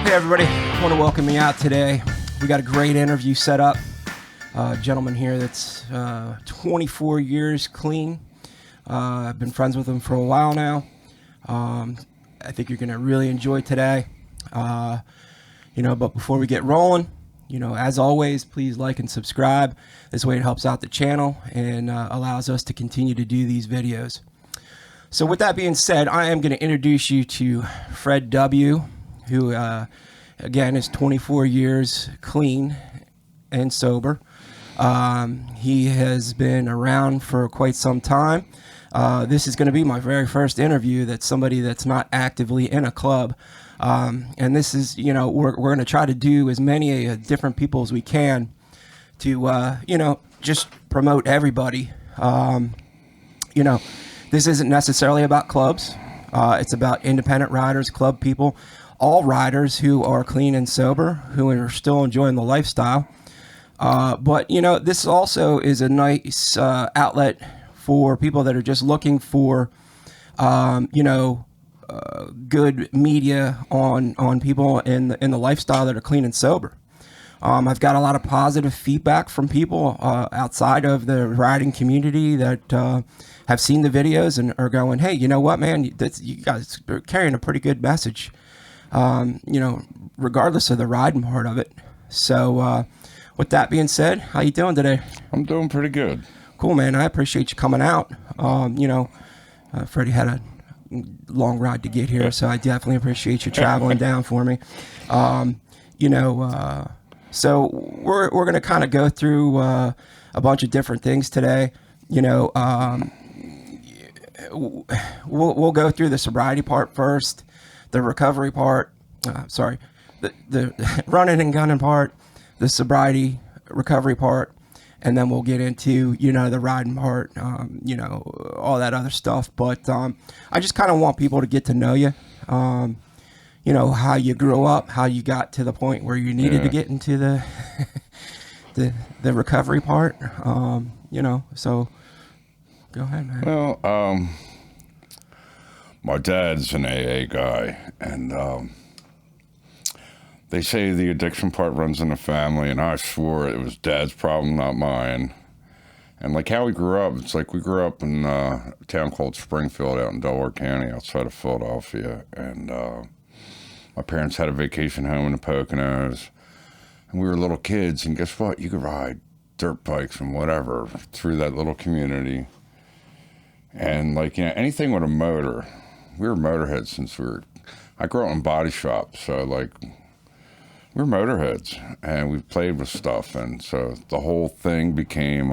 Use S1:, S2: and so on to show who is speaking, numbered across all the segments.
S1: Hey everybody, I want to welcome you out today. We got a great interview set up. A gentleman here that's 24 years clean. I've been friends with him for a while now. I think you're going to really enjoy today. But before we get rolling, as always, please like and subscribe. This way it helps out the channel and allows us to continue to do these videos. So with that being said, I am going to introduce you to Fred W., who, again, is 24 years clean and sober. He has been around for quite some time. This is going to be my very first interview that's somebody that's not actively in a club. And this is, we're going to try to do as many different people as we can to, just promote everybody. This isn't necessarily about clubs. It's about independent riders, club people, all riders who are clean and sober, who are still enjoying the lifestyle. But this also is a nice outlet for people that are just looking for, good media on people in the lifestyle that are clean and sober. I've got a lot of positive feedback from people outside of the riding community that have seen the videos and are going, hey, you know what, man, you guys are carrying a pretty good message, regardless of the riding part of it. So with that being said, how you doing today?
S2: I'm doing pretty good.
S1: Cool, man. I appreciate you coming out. Freddie had a long ride to get here, so I definitely appreciate you traveling down for me. So we're going to kind of go through a bunch of different things today. We'll go through the sobriety part first, the recovery part, the running and gunning part, the sobriety recovery part, and then we'll get into, the riding part, all that other stuff. But I just kind of want people to get to know you, how you grew up, how you got to the point where you needed to get into the the recovery part, so go ahead, man.
S2: Well, my dad's an AA guy, and they say the addiction part runs in the family, and I swore it was Dad's problem, not mine. And like how we grew up, it's like we grew up in a town called Springfield out in Delaware County outside of Philadelphia, and my parents had a vacation home in the Poconos, and we were little kids, and guess what? You could ride dirt bikes and whatever through that little community. And anything with a motor, we were motorheads since I grew up in body shops, so we were motorheads, and we played with stuff, and so the whole thing became,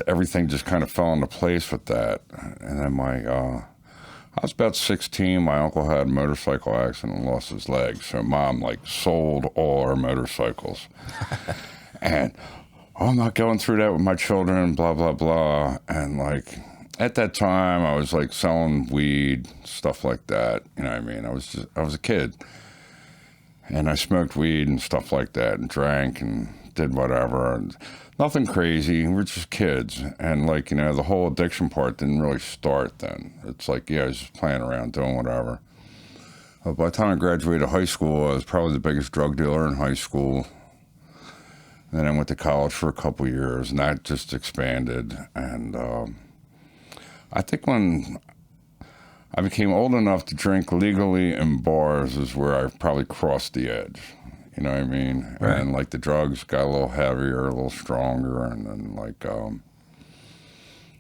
S2: everything just kind of fell into place with that. And then I was about 16, my uncle had a motorcycle accident and lost his leg, so Mom sold all our motorcycles. And I'm not going through that with my children, blah, blah, blah. And at that time, I was selling weed, stuff like that. You know what I mean? I was a kid, and I smoked weed and stuff like that, and drank and did whatever, and nothing crazy. We're just kids, and the whole addiction part didn't really start then. It's I was just playing around, doing whatever. But by the time I graduated high school, I was probably the biggest drug dealer in high school. And then I went to college for a couple years, and that just expanded, and I think when I became old enough to drink legally in bars is where I probably crossed the edge. You know what I mean? Right. And the drugs got a little heavier, a little stronger, and then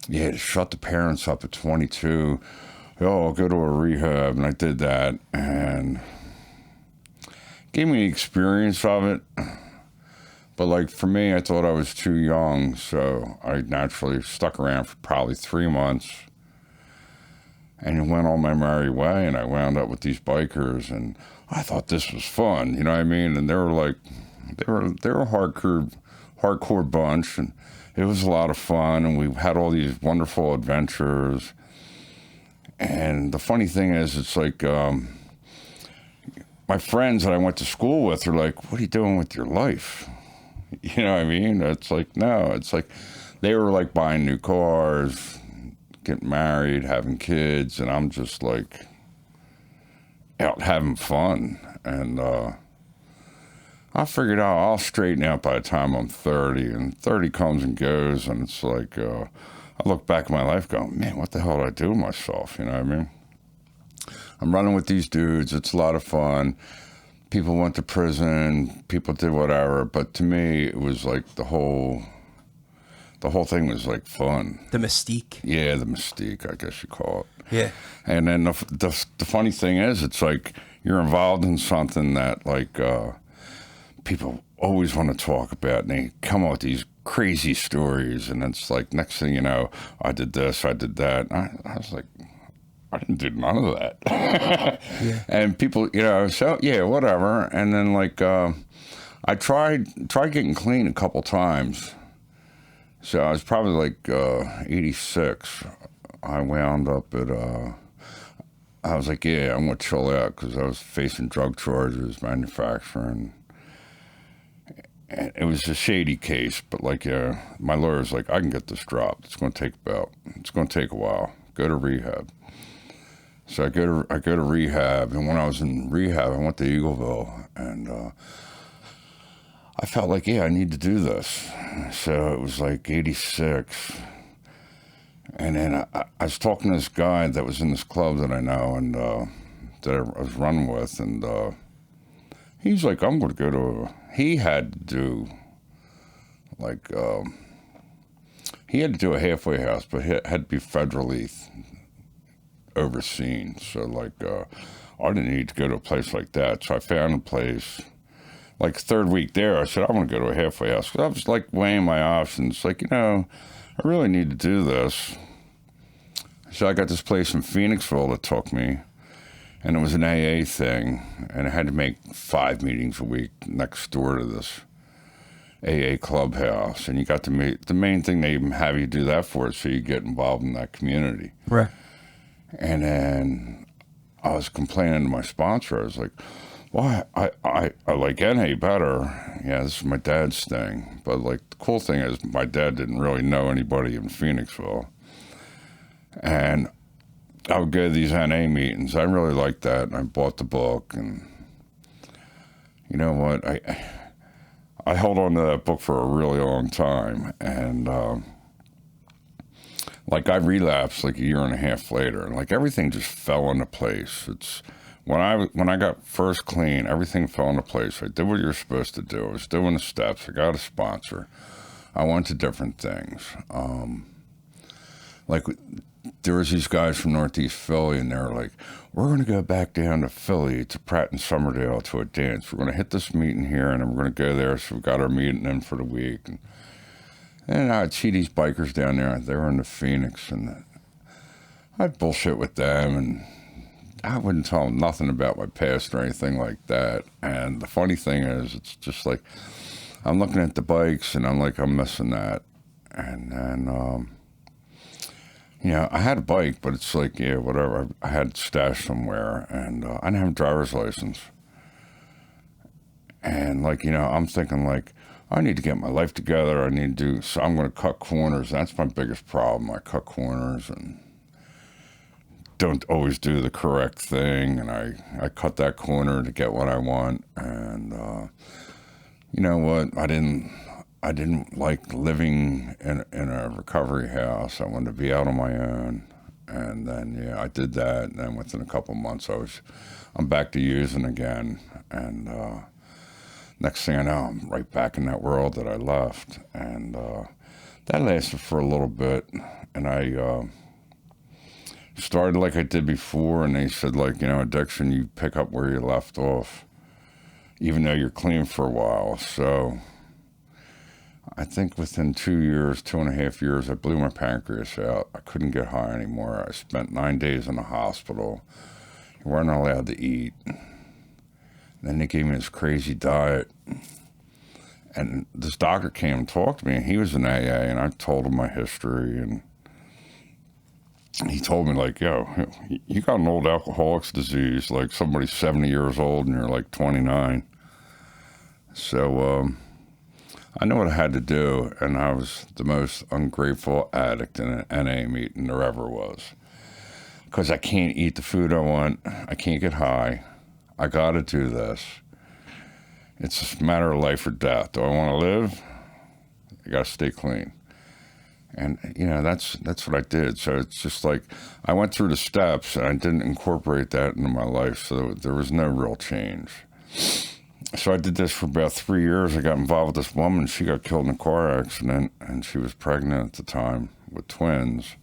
S2: to shut the parents up at 22. I'll go to a rehab, and I did that, and gave me the experience of it. But for me, I thought I was too young, so I naturally stuck around for probably 3 months and went on my merry way, and I wound up with these bikers, and I thought this was fun, you know what I mean? And they were a hardcore bunch, and it was a lot of fun, and we had all these wonderful adventures. And the funny thing is, it's my friends that I went to school with are like, what are you doing with your life? You know what I mean? It's no, it's they were buying new cars, getting married, having kids, and I'm just out having fun. And I figured out I'll straighten out by the time I'm 30, and 30 comes and goes, and it's like I look back at my life going, man, what the hell did I do to myself? You know what I mean? I'm running with these dudes. It's a lot of fun. People went to prison. People did whatever. But to me, it was like the whole thing was like fun.
S1: The mystique.
S2: Yeah, the mystique, I guess you call it.
S1: Yeah.
S2: And then the funny thing is, it's like you're involved in something that like people always want to talk about, and they come up with these crazy stories, and it's like next thing you know, I did this, I did that. I was like, I didn't do none of that.
S1: Yeah.
S2: And people, so yeah, whatever. And then like I tried getting clean a couple times. So I was probably like 86. I wound up at, I was like, yeah, I'm going to chill out because I was facing drug charges, manufacturing. And it was a shady case, but like, my lawyer's like, I can get this dropped. It's going to take a while. Go to rehab. So I go to rehab, and when I was in rehab, I went to Eagleville, and I felt like, yeah, I need to do this. So it was like 86. And then I was talking to this guy that was in this club that I know and that I was running with. And he's like, I'm going to go to he had to do like, he had to do a halfway house, but it had to be federally overseen. So like, I didn't need to go to a place like that. So I found a place. Like third week there, I said, I want to go to a halfway house. Because I was like weighing my options. Like, I really need to do this. So I got this place in Phoenixville that took me. And it was an AA thing. And I had to make 5 meetings a week next door to this AA clubhouse. And you got to meet, the main thing they even have you do that for is so you get involved in that community.
S1: Right.
S2: And then I was complaining to my sponsor. I was like, well, I like NA better. Yeah, this is my dad's thing. But like the cool thing is my dad didn't really know anybody in Phoenixville. And I would go to these NA meetings. I really liked that. And I bought the book. And you know what? I held on to that book for a really long time. And like I relapsed like a year and a half later. And like everything just fell into place. It's when I got first clean, everything fell into place. I did what you're supposed to do. I was doing the steps. I got a sponsor. I went to different things. Like there was these guys from Northeast Philly, and they were like, we're going to go back down to Philly to Pratt and Somerdale to a dance. We're going to hit this meeting here, and then we're going to go there. So we got our meeting in for the week. And I'd see these bikers down there. They were in the Phoenix, and I'd bullshit with them, and I wouldn't tell them nothing about my past or anything like that. And the funny thing is, it's just like, I'm looking at the bikes and I'm like, I'm missing that. And then, I had a bike, but it's like, yeah, whatever. I had it stashed somewhere, and I didn't have a driver's license. And like, I'm thinking like, I need to get my life together. I need to do, so I'm going to cut corners. That's my biggest problem. I cut corners and don't always do the correct thing, and I cut that corner to get what I want. And you know what? I didn't like living in a recovery house. I wanted to be out on my own. And then I did that. And then within a couple months, I'm back to using again. And next thing I know, I'm right back in that world that I left. And that lasted for a little bit, and I started like I did before, and they said, like, addiction, you pick up where you left off, even though you're clean for a while. So I think within 2.5 years, I blew my pancreas out. I couldn't get high anymore. I spent 9 days in the hospital. You weren't allowed to eat. Then they gave me this crazy diet. And this doctor came and talked to me, and he was in AA, and I told him my history, and he told me, like, yo, you got an old alcoholic's disease, like somebody's 70 years old and you're like 29. So I knew what I had to do, and I was the most ungrateful addict in an NA meeting there ever was. because I can't eat the food I want. I can't get high. I got to do this. It's a matter of life or death. Do I want to live? I got to stay clean. And, that's what I did. So it's just like I went through the steps and I didn't incorporate that into my life. So there was no real change. So I did this for about 3 years. I got involved with this woman. She got killed in a car accident, and she was pregnant at the time with twins.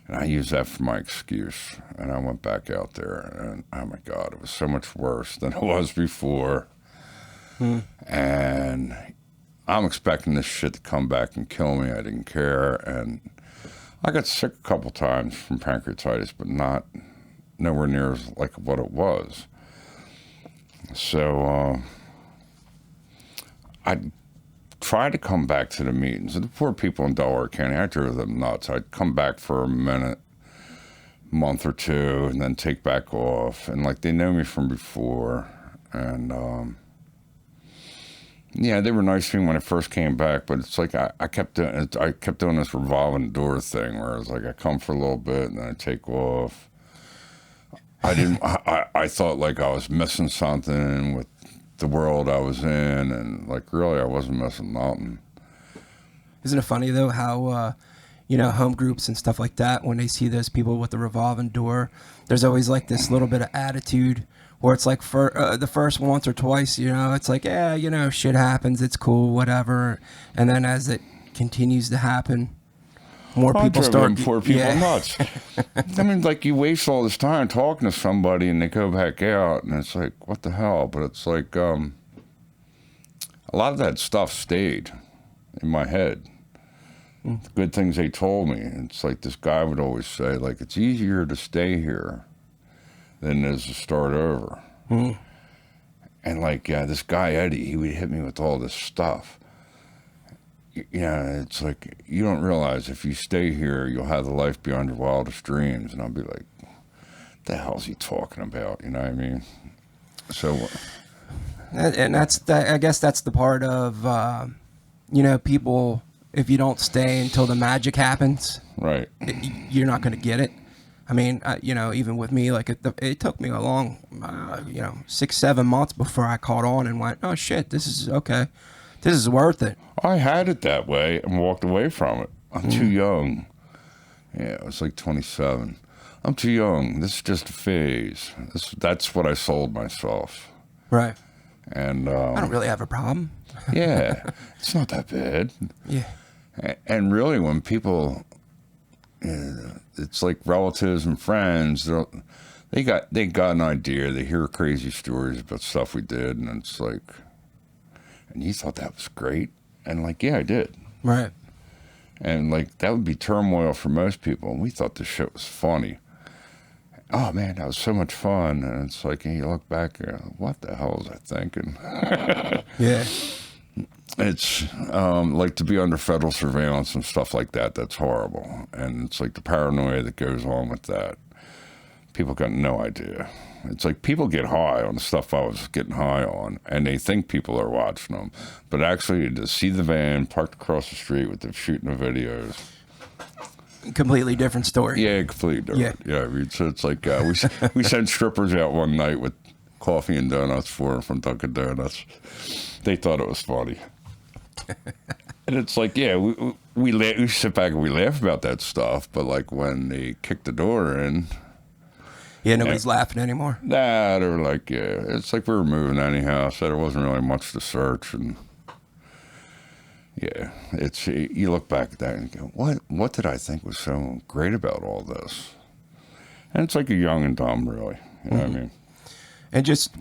S2: And I used that for my excuse. And I went back out there, and oh my God, it was so much worse than it was before. And I'm expecting this shit to come back and kill me. I didn't care. And I got sick a couple times from pancreatitis, but nowhere near as like what it was. So I tried to come back to the meetings. And the poor people in Delaware County, I drove them nuts. I'd come back for a month or two, and then take back off. And like they know me from before. And yeah, they were nice to me when I first came back, but it's like I kept doing this revolving door thing where it's like I come for a little bit and then I take off. I thought like I was missing something with the world I was in, and like really I wasn't missing nothing.
S1: Isn't it funny though how home groups and stuff like that, when they see those people with the revolving door, there's always like this little bit of attitude where it's like for the first once or twice, it's like, yeah, shit happens, it's cool, whatever. And then as it continues to happen, more people start.
S2: Poor people nuts. I mean, like you waste all this time talking to somebody and they go back out and it's like, what the hell? But it's like a lot of that stuff stayed in my head. The good things they told me. It's like this guy would always say, like, it's easier to stay here than it is to start over. And like, this guy Eddie, he would hit me with all this stuff. It's like, you don't realize if you stay here, you'll have the life beyond your wildest dreams. And I'll be like, what the hell's he talking about? You know what I mean? So,
S1: and I guess that's the part of, people, if you don't stay until the magic happens,
S2: right,
S1: you're not going to get it. I mean, even with me, like it took me a long, 6-7 months before I caught on and went, oh shit, this is okay. This is worth it.
S2: I had it that way and walked away from it. I'm too young. Yeah, I was like 27. I'm too young. This is just a phase. That's what I sold myself.
S1: Right.
S2: And
S1: I don't really have a problem.
S2: Yeah, it's not that bad.
S1: Yeah.
S2: And really, when people, it's like relatives and friends, they got an idea. They hear crazy stories about stuff we did, and it's like, and you thought that was great, and like, yeah, I did.
S1: Right.
S2: And like that would be turmoil for most people, and we thought this shit was funny. Oh man, that was so much fun. And it's like, and you look back, and you're like, what the hell was I thinking?
S1: Yeah.
S2: It's like to be under federal surveillance and stuff like that. That's horrible. And it's like the paranoia that goes on with that. People got no idea. It's like people get high on the stuff I was getting high on, and they think people are watching them. But actually, to see the van parked across the street with them shooting the videos.
S1: Completely different story.
S2: Yeah, completely different. Yeah, I mean, so it's like we sent strippers out one night with coffee and donuts for them from Dunkin' Donuts. They thought it was funny. And it's like, yeah, we sit back and we laugh about that stuff, but like when they kick the door in,
S1: yeah, nobody's laughing anymore.
S2: Nah, they were like, yeah, it's like we were moving anyhow, so there wasn't really much to search, and yeah, it's you look back at that and go, what did I think was so great about all this? And it's like you're young and dumb, really. You know what I mean?
S1: And just,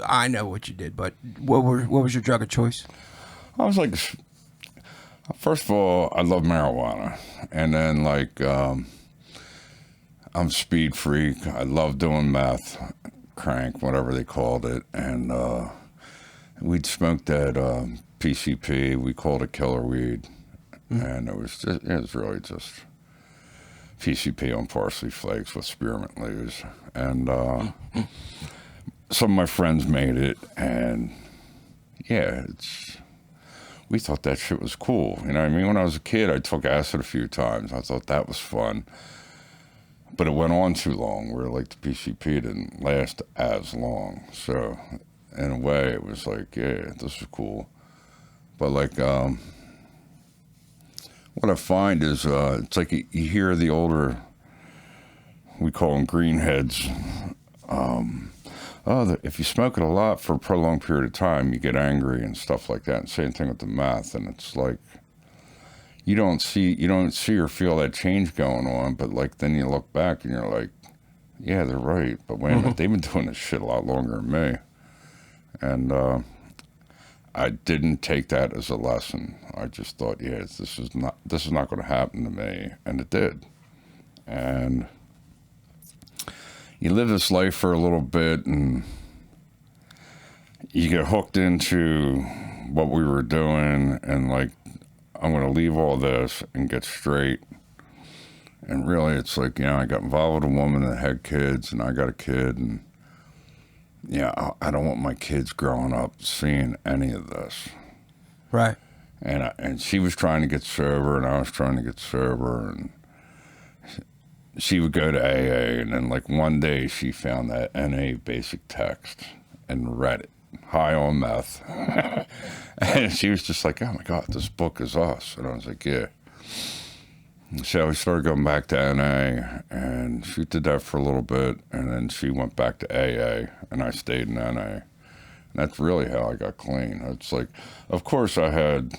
S1: I know what you did, but what was your drug of choice?
S2: I was like, first of all, I love marijuana. And then, like, I'm a speed freak. I love doing meth, crank, whatever they called it. And we'd smoked that PCP. We called it killer weed. And it was really just PCP on parsley flakes with spearmint leaves. And some of my friends made it. And, yeah, we thought that shit was cool. You know what I mean? When I was a kid, I took acid a few times. I thought that was fun. but it went on too long where like the PCP didn't last as long. So in a way it was like, yeah, this is cool. But like, what I find is it's like you hear the older, we call them greenheads. If you smoke it a lot for a prolonged period of time, you get angry and stuff like that. And same thing with the meth. And it's like you don't see or feel that change going on. But like then you look back and you're like, yeah, they're right. But wait a minute, they've been doing this shit a lot longer than me. And I didn't take that as a lesson. I just thought, yeah, this is not going to happen to me, and it did. And you live this life for a little bit, and you get hooked into what we were doing, and like, I'm going to leave all this and get straight. And really, it's like, I got involved with a woman that had kids, and I got a kid, and I don't want my kids growing up seeing any of this.
S1: Right.
S2: And she was trying to get sober, and I was trying to get sober, and she would go to AA, and then like one day she found that NA basic text and read it, high on meth. And she was just like, oh my God, this book is us. And I was like, yeah. So we started going back to NA, and she did that for a little bit, and then she went back to AA, and I stayed in NA. And that's really how I got clean. It's like, of course, I had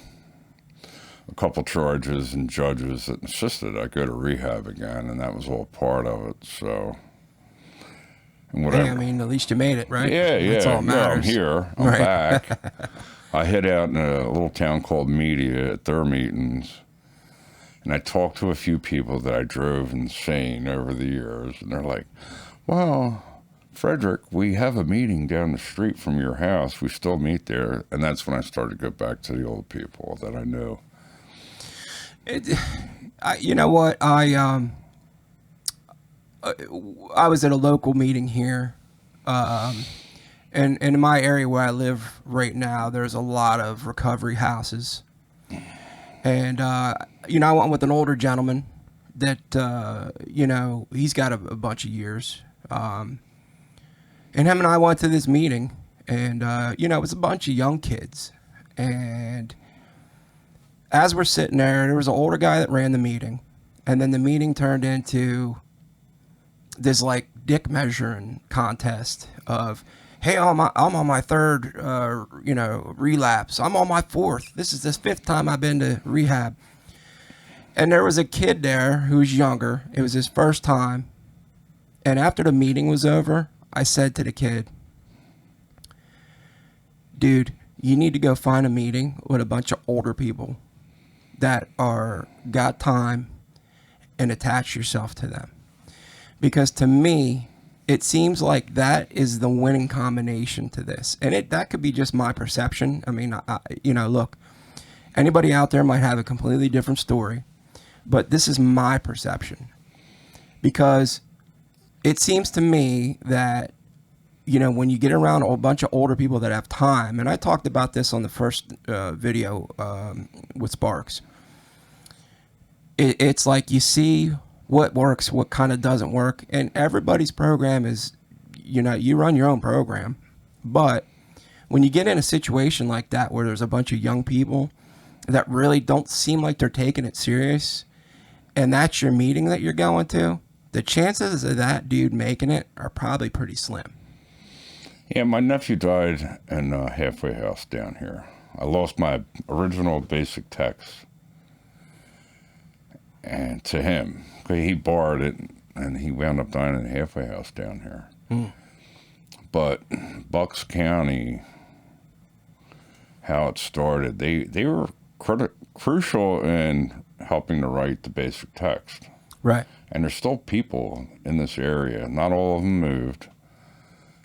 S2: a couple charges and judges that insisted I go to rehab again, and that was all part of it. So, and whatever.
S1: Hey, I mean, at least you made it, right?
S2: Yeah,
S1: That's all that matters.
S2: I'm here. I'm back. I hid out in a little town called Media at their meetings. And I talked to a few people that I drove insane over the years. And they're like, well, Frederick, we have a meeting down the street from your house. We still meet there. And that's when I started to go back to the old people that I knew.
S1: You know what? I was at a local meeting here. And in my area where I live right now, there's a lot of recovery houses. And, I went with an older gentleman that, he's got a bunch of years. And him and I went to this meeting, and, it was a bunch of young kids. And as we're sitting there was an older guy that ran the meeting. And then the meeting turned into this, like, dick measuring contest of, hey, I'm on my third, relapse. I'm on my fourth. This is the fifth time I've been to rehab. And there was a kid there who was younger. It was his first time. And after the meeting was over, I said to the kid, dude, you need to go find a meeting with a bunch of older people that got time and attach yourself to them. Because to me, it seems like that is the winning combination to this. And that could be just my perception. I mean, look, anybody out there might have a completely different story, but this is my perception. Because it seems to me that, when you get around a bunch of older people that have time, and I talked about this on the first video with Sparks, it's like you see what works, what kind of doesn't work. And everybody's program is, you run your own program. But when you get in a situation like that where there's a bunch of young people that really don't seem like they're taking it serious, and that's your meeting that you're going to, the chances of that dude making it are probably pretty slim.
S2: Yeah, my nephew died in a halfway house down here. I lost my original basic text and to him. He borrowed it, and he wound up dying in a halfway house down here. But Bucks County, how it started, they were crucial in helping to write the basic text.
S1: Right.
S2: And there's still people in this area. Not all of them moved,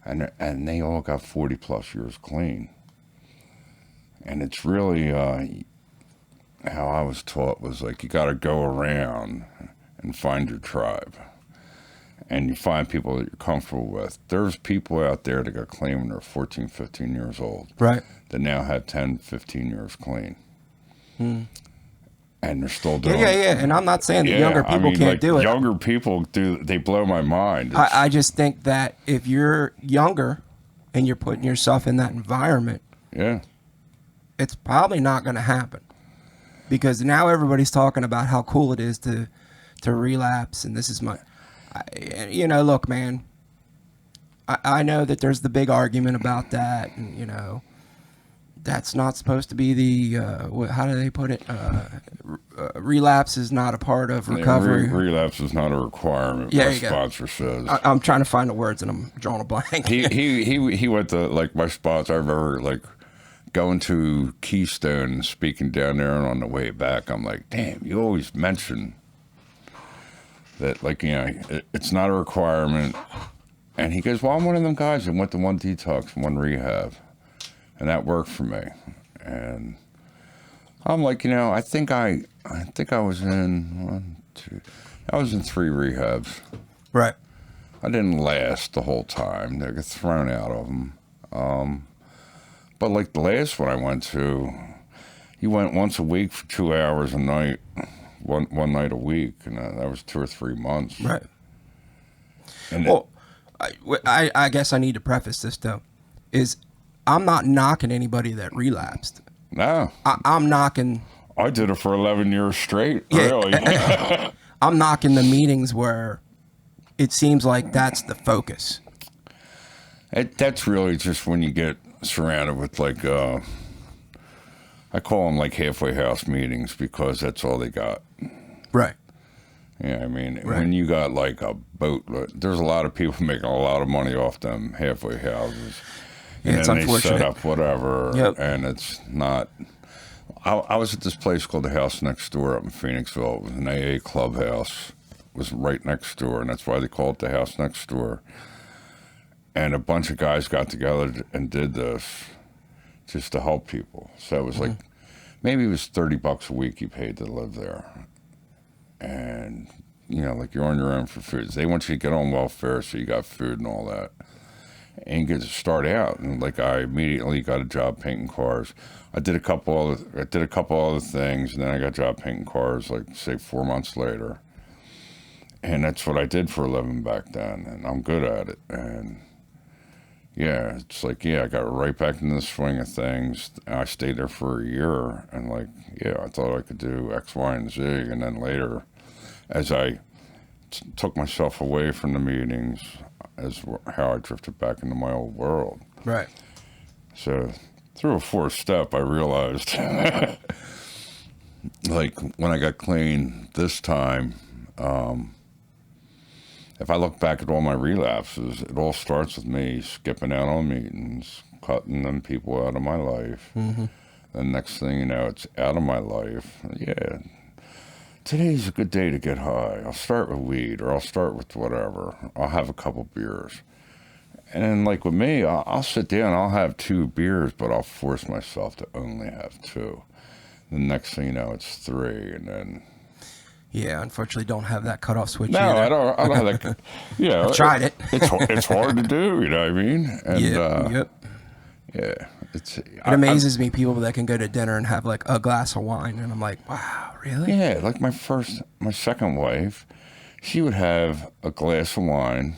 S2: and they all got 40-plus years clean. And it's really how I was taught was like you got to go around and find your tribe. And you find people that you're comfortable with. There's people out there that got clean when they're 14, 15 years old.
S1: Right.
S2: That now have 10, 15 years clean. and they're still
S1: Yeah,
S2: doing
S1: yeah,
S2: it.
S1: yeah. And I'm not saying that
S2: Yeah,
S1: younger people can't
S2: like,
S1: do it.
S2: Younger people do. They blow my mind. It's-
S1: I just think that if you're younger and you're putting yourself in that environment,
S2: yeah.
S1: it's probably not going to happen, because now everybody's talking about how cool it is to relapse, and this is look, man, I know that there's the big argument about that, and that's not supposed to be the how do they put it? Relapse is not a part of recovery.
S2: Relapse is not a requirement.
S1: Yeah,
S2: My
S1: you go.
S2: sponsor says.
S1: I'm trying to find the words and I'm drawing a blank.
S2: he went to, like, my sponsor. I remember, like, going to Keystone and speaking down there, and on the way back, I'm like, damn, you always mention that, like, it's not a requirement. And he goes, well, I'm one of them guys that went to one detox, one rehab, and that worked for me. And I'm like, I think I was in I was in 3 rehabs.
S1: Right.
S2: I didn't last the whole time. They got thrown out of them. But, like, the last one I went to, you went once a week for 2 hours a night, one night a week, and that was 2 or 3 months.
S1: Right.
S2: And
S1: Well, I guess I need to preface this, though, is I'm not knocking anybody that relapsed.
S2: no,
S1: I'm knocking.
S2: I did it for 11 years straight.
S1: Yeah.
S2: Really.
S1: I'm knocking the meetings where it seems like that's the focus.
S2: That's really just when you get surrounded with, like, I call them, like, halfway house meetings, because that's all they got.
S1: Right.
S2: Yeah, I mean,
S1: Right.
S2: when you got, like, a boat, there's a lot of people making a lot of money off them halfway houses.
S1: Yeah,
S2: And
S1: it's
S2: then they
S1: unfortunate.
S2: set up whatever,
S1: Yep.
S2: and it's not. I was at this place called the House Next Door up in Phoenixville. It was an AA clubhouse. It was right next door, and that's why they call it the House Next Door. And a bunch of guys got together and did this just to help people. So it was like, maybe it was $30 a week you paid to live there. And, like, you're on your own for food. They want you to get on welfare, so you got food and all that. And you get to start out. And, like, I immediately got a job painting cars. I did a couple other things, and then I got a job painting cars, like, say, 4 months later. And that's what I did for a living back then, and I'm good at it. And yeah, it's like, I got right back into the swing of things. I stayed there for a year, and, like, I thought I could do X, Y, and Z. And then later, as I took myself away from the meetings, as how I drifted back into my old world.
S1: Right.
S2: So through a 4th step, I realized, like, when I got clean this time, if I look back at all my relapses, it all starts with me skipping out on meetings, cutting them people out of my life. Mm-hmm. The next thing you know, it's out of my life. Yeah, today's a good day to get high. I'll start with weed, or I'll start with whatever. I'll have a couple beers. And then, like, with me, I'll sit down, I'll have 2 beers, but I'll force myself to only have 2. The next thing you know, it's 3, and then...
S1: Yeah, unfortunately, don't have that cutoff switch.
S2: No,
S1: either.
S2: I don't have that.
S1: I've tried it.
S2: It's hard to do, you know what I mean? And,
S1: Yep.
S2: Yeah.
S1: It amazes me, people that can go to dinner and have, like, a glass of wine, and I'm like, wow, really?
S2: Yeah, like my second wife, she would have a glass of wine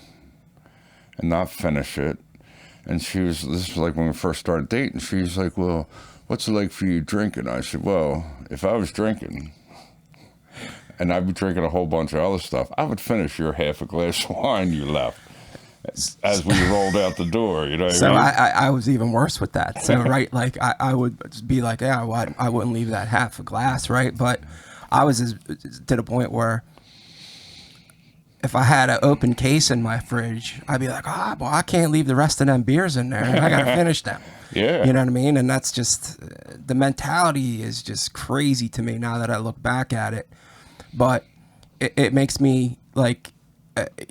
S2: and not finish it. And this was like when we first started dating, she's like, well, what's it like for you drinking? I said, well, if I was drinking and I'd be drinking a whole bunch of other stuff, I would finish your half a glass of wine you left as we rolled out the door, you know what
S1: So
S2: I mean?
S1: I was even worse with that. So, right, like, I would be like, yeah, well, I wouldn't leave that half a glass, right? But I was to the point where if I had an open case in my fridge, I'd be like, well, I can't leave the rest of them beers in there. I got to finish them.
S2: Yeah.
S1: You know what I mean? And that's just, the mentality is just crazy to me now that I look back at it. But it makes me, like,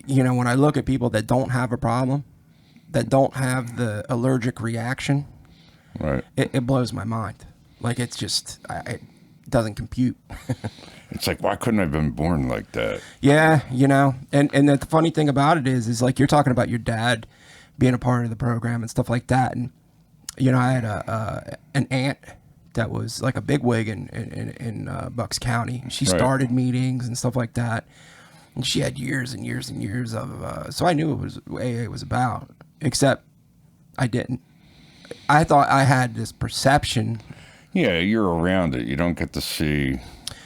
S1: when I look at people that don't have a problem, that don't have the allergic reaction,
S2: Right.
S1: it blows my mind. Like, it's just, it doesn't compute.
S2: It's like, why couldn't I have been born like that?
S1: Yeah, and the funny thing about it is like, you're talking about your dad being a part of the program and stuff like that. And, I had an aunt that was like a bigwig in Bucks County. She
S2: Right.
S1: started meetings and stuff like that. And she had years and years and years of, so I knew it was what AA was about, except I didn't. I thought I had this perception.
S2: Yeah, you're around it. You don't get to see.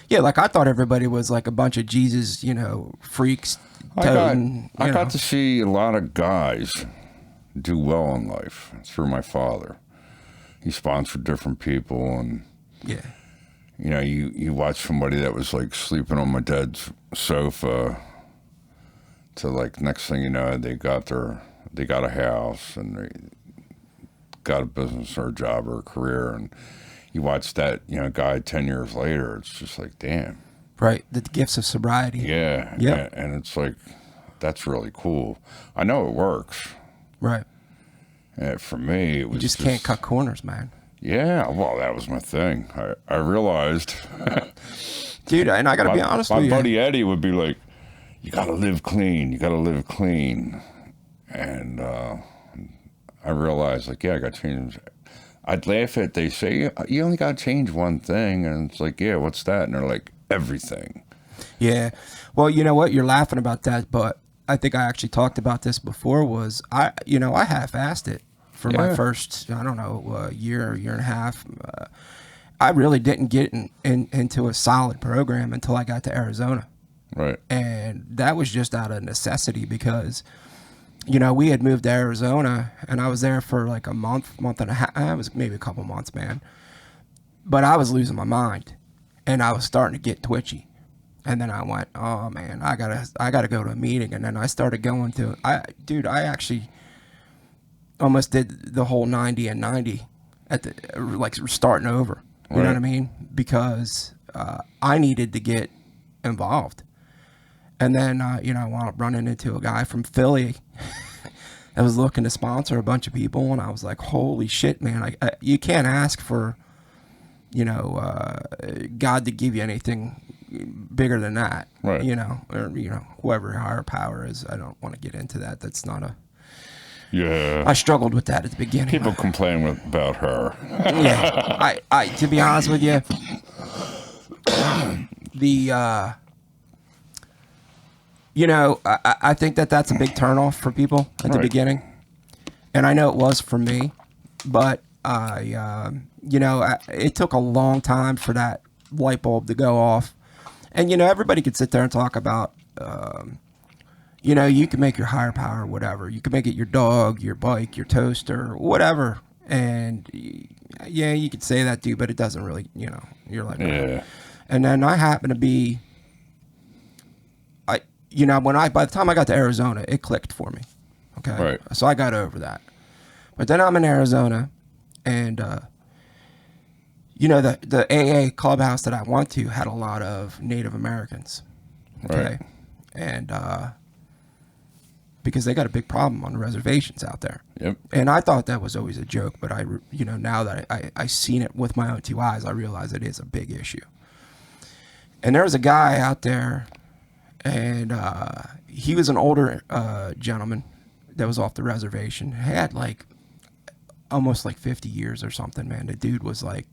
S1: Yeah, like I thought everybody was like a bunch of Jesus, freaks.
S2: I got to see a lot of guys do well in life through my father. He sponsored different people, and
S1: Yeah.
S2: you watch somebody that was like sleeping on my dad's sofa to like next thing you know they got a house and they got a business or a job or a career, and you watch that guy 10 years later, it's just like, damn.
S1: Right, the gifts of sobriety.
S2: Yeah.
S1: Yeah.
S2: And it's like, that's really cool. I know it works.
S1: Right.
S2: And for me, it was
S1: You just can't cut corners, man.
S2: Yeah, well, that was my thing. I realized.
S1: Dude, and I got to be honest with you.
S2: My buddy Eddie would be like, you got to live clean. You got to live clean. And I realized, like, yeah, I got to change. I'd laugh at, they say, you only got to change one thing. And it's like, yeah, what's that? And they're like, everything.
S1: Yeah. Well, you know what? You're laughing about that, but I think I actually talked about this before. Was I half-assed it for my first, I don't know, year and a half. I really didn't get into a solid program until I got to Arizona.
S2: Right.
S1: And that was just out of necessity because, we had moved to Arizona and I was there for like a month and a half. It was maybe a couple months, man. But I was losing my mind and I was starting to get twitchy. And then I went, oh man, I gotta go to a meeting. And then I started going to, I actually almost did the whole 90 and 90 at the, like starting over. You know what I mean? Because I needed to get involved. And then, I wound up running into a guy from Philly that was looking to sponsor a bunch of people. And I was like, holy shit, man, you can't ask for, God to give you anything bigger than that,
S2: right?
S1: Or whoever your higher power is. I don't want to get into that. That's not a.
S2: Yeah.
S1: I struggled with that at the beginning.
S2: People complain about her.
S1: Yeah. I to be honest with you, I think that's a big turnoff for people at the beginning, and I know it was for me, but it took a long time for that light bulb to go off. And, everybody could sit there and talk about, you can make your higher power whatever. You can make it your dog, your bike, your toaster, whatever. And, yeah, you could say that, too, but it doesn't really, you're like,
S2: yeah.
S1: And then I happen to be, by the time I got to Arizona, it clicked for me. Okay.
S2: Right.
S1: So I got over that. But then I'm in Arizona, and, the AA clubhouse that I went to had a lot of Native Americans. Okay.
S2: Right.
S1: And because they got a big problem on the reservations out there.
S2: Yep.
S1: And I thought that was always a joke, but now that I seen it with my own two eyes, I realize it is a big issue. And there was a guy out there, and he was an older gentleman that was off the reservation. He had like almost like 50 years or something, man. The dude was like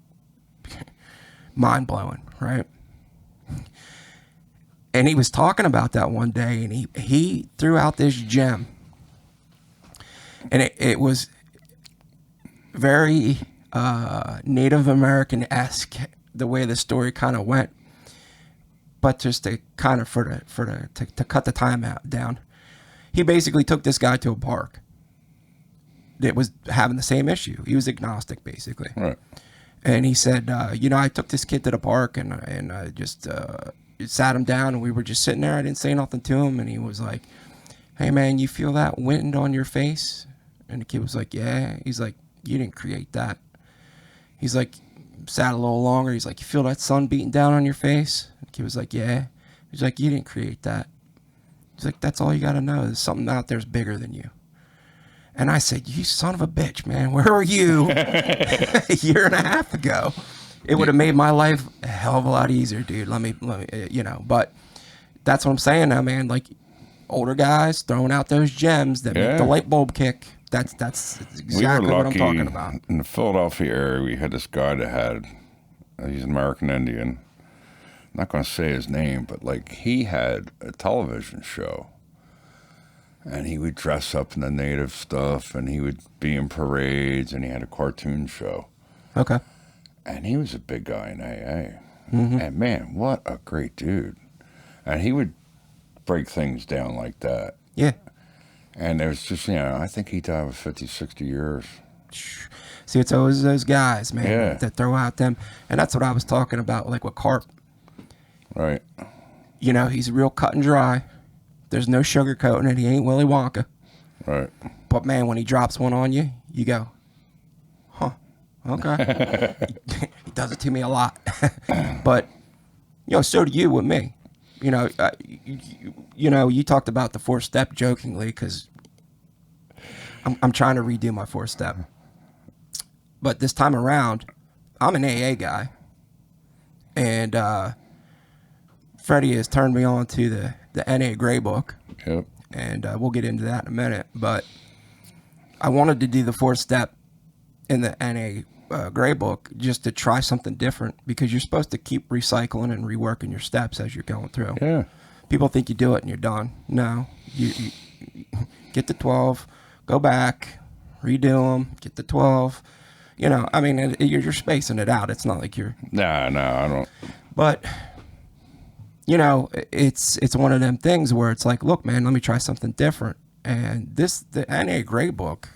S1: mind-blowing, right? And he was talking about that one day, and he threw out this gem, and it was very Native American-esque the way the story kind of went. But just to kind of to cut the time down, he basically took this guy to a park that was having the same issue. He was agnostic, basically.
S2: Right.
S1: And he said, I took this kid to the park and I just sat him down, and we were just sitting there. I didn't say nothing to him. And he was like, hey, man, you feel that wind on your face? And the kid was like, yeah. He's like, you didn't create that. He's like, sat a little longer. He's like, you feel that sun beating down on your face? And the kid was like, yeah. He's like, you didn't create that. He's like, that's all you got to know. There's something out there's bigger than you. And I said, you son of a bitch, man, where were you a year and a half ago? It would have made my life a hell of a lot easier, dude. Let me, but that's what I'm saying now, man. Like, older guys throwing out those gems that make the light bulb kick. That's exactly what I'm talking about.
S2: In the Philadelphia area, we had this guy that had He's an American Indian. I'm not going to say his name, but like he had a television show. And he would dress up in the native stuff, and he would be in parades, and he had a cartoon show.
S1: Okay.
S2: And he was a big guy in AA.
S1: Mm-hmm.
S2: And man, what a great dude. And he would break things down like that.
S1: Yeah.
S2: And it was just, I think he died with 50, 60 years.
S1: See, it's always those guys, man,
S2: Yeah.
S1: that throw out them. And that's what I was talking about, like with Carp.
S2: Right.
S1: He's real cut and dry. There's no sugarcoating it. He ain't Willy Wonka.
S2: Right.
S1: But, man, when he drops one on you, you go, huh, okay. He does it to me a lot. But, so do you with me. You talked about the 4-step jokingly because I'm trying to redo my 4-step. But this time around, I'm an AA guy. And Freddie has turned me on to the NA Gray Book.
S2: Yep.
S1: And we'll get into that in a minute. But I wanted to do the 4-step in the NA Gray Book just to try something different because you're supposed to keep recycling and reworking your steps as you're going through.
S2: Yeah.
S1: People think you do it and you're done. No. You get to 12, go back, redo them, get to 12. You're spacing it out. It's not like you're...
S2: No, I don't.
S1: But... it's one of them things where it's like, look, man, let me try something different. And the NA Gray Book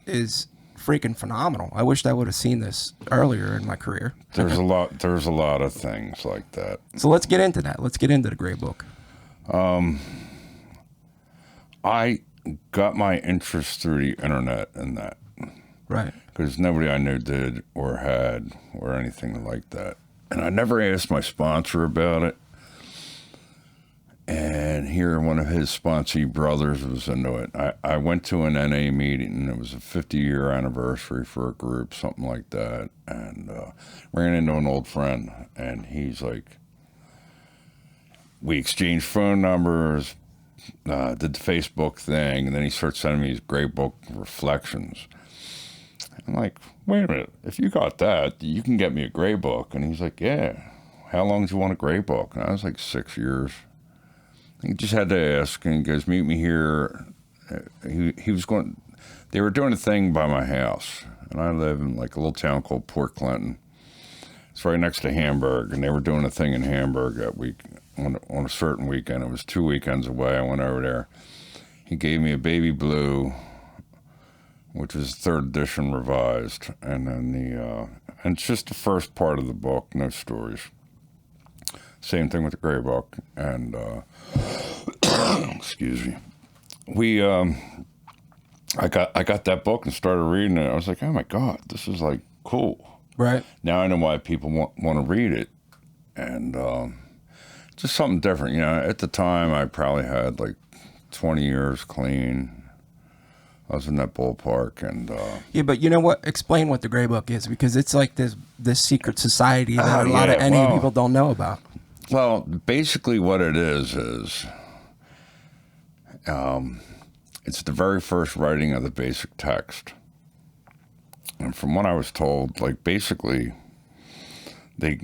S1: is freaking phenomenal. I wished I would have seen this earlier in my career.
S2: There's a lot of things like that.
S1: So let's get into that. Let's get into the Gray Book.
S2: I got my interest through the internet in that.
S1: Right.
S2: Because nobody I knew did or had or anything like that. And I never asked my sponsor about it. And here, one of his sponsee brothers was into it. I went to an NA meeting. It was a 50-year anniversary for a group, something like that. And ran into an old friend. And he's like, we exchanged phone numbers, did the Facebook thing. And then he starts sending me these Gray Book reflections. I'm like, wait a minute, if you got that, you can get me a Gray Book. And he's like, yeah, how long do you want a Gray Book? And I was like, 6 years. He just had to ask, and he goes, meet me here. He was going, they were doing a thing by my house, and I live in like a little town called Port Clinton. It's right next to Hamburg, and they were doing a thing in Hamburg that week, on a certain weekend. It was 2 weekends away. I went over there. He gave me a baby blue, which was 3rd edition revised, and then and it's just the first part of the book, no stories. Same thing with the Gray Book, and excuse me. I got that book and started reading it. I was like, oh my God, this is like cool.
S1: Right.
S2: Now I know why people want to read it, and just something different. At the time I probably had like 20 years clean. I was in that ballpark, and
S1: yeah, but you know what? Explain what the Gray Book is, because it's like this secret society that a lot of NA people don't know about.
S2: Well, basically what it is it's the very first writing of the basic text. And from what I was told, like basically they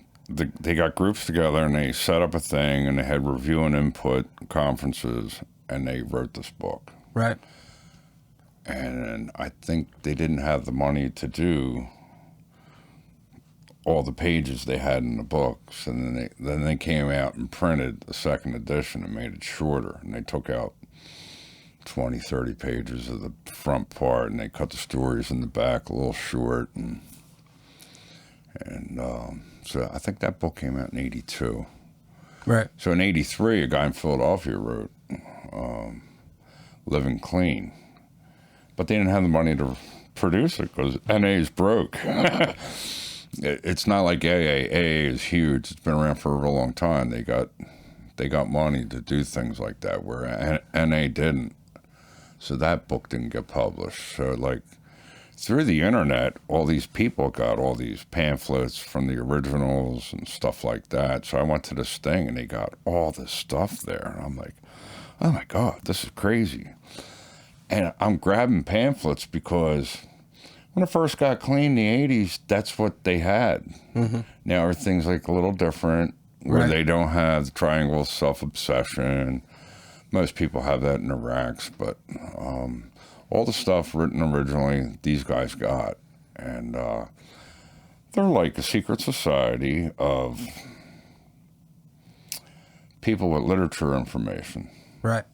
S2: got groups together and they set up a thing and they had review and input conferences and they wrote this book.
S1: Right.
S2: And I think they didn't have the money to do all the pages they had in the books, and then they came out and printed the 2nd edition and made it shorter, and they took out 20, 30 pages of the front part, and they cut the stories in the back a little short, and so I think that book came out in 82.
S1: Right.
S2: So in 83, a guy in Philadelphia wrote Living Clean, but they didn't have the money to produce it because NA's broke. It's not like AA is huge. It's been around for a real long time. They got money to do things like that, where NA didn't. So that book didn't get published. So like through the internet, all these people got all these pamphlets from the originals and stuff like that. So I went to this thing and they got all this stuff there. And I'm like, oh my God, this is crazy. And I'm grabbing pamphlets because when it first got clean in the 80s, that's what they had. Now everything's like a little different, where
S1: Right.
S2: they don't have the triangle of self-obsession. Most people have that in their racks, but all the stuff written originally, these guys got. And they're like a secret society of people with literature information.
S1: Right.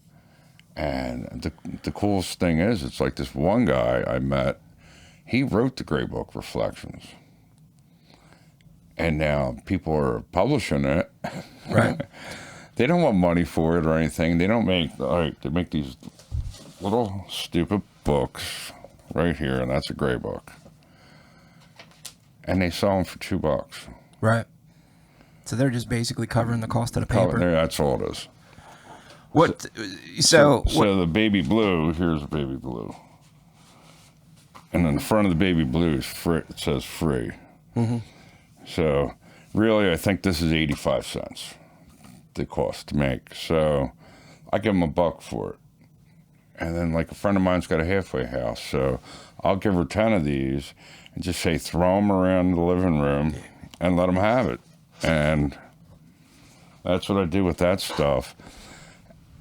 S2: And the coolest thing is, it's like this one guy I met, he wrote the Gray Book Reflections. And now people are publishing it.
S1: Right.
S2: They don't want money for it or anything. They don't make, they make these little stupid books right here, and that's a Gray Book. And they sell them for $2.
S1: Right. So they're just basically covering the cost of the paper.
S2: That's all it is.
S1: What? So
S2: the baby blue, here's a baby blue. And in the front of the baby blue is free, it says free. So really, I think this is 85 cents, the cost to make. So I give them $1 for it. And then like a friend of mine's got a halfway house, so I'll give her 10 of these and just say throw them around the living room and let them have it. And that's what I do with that stuff.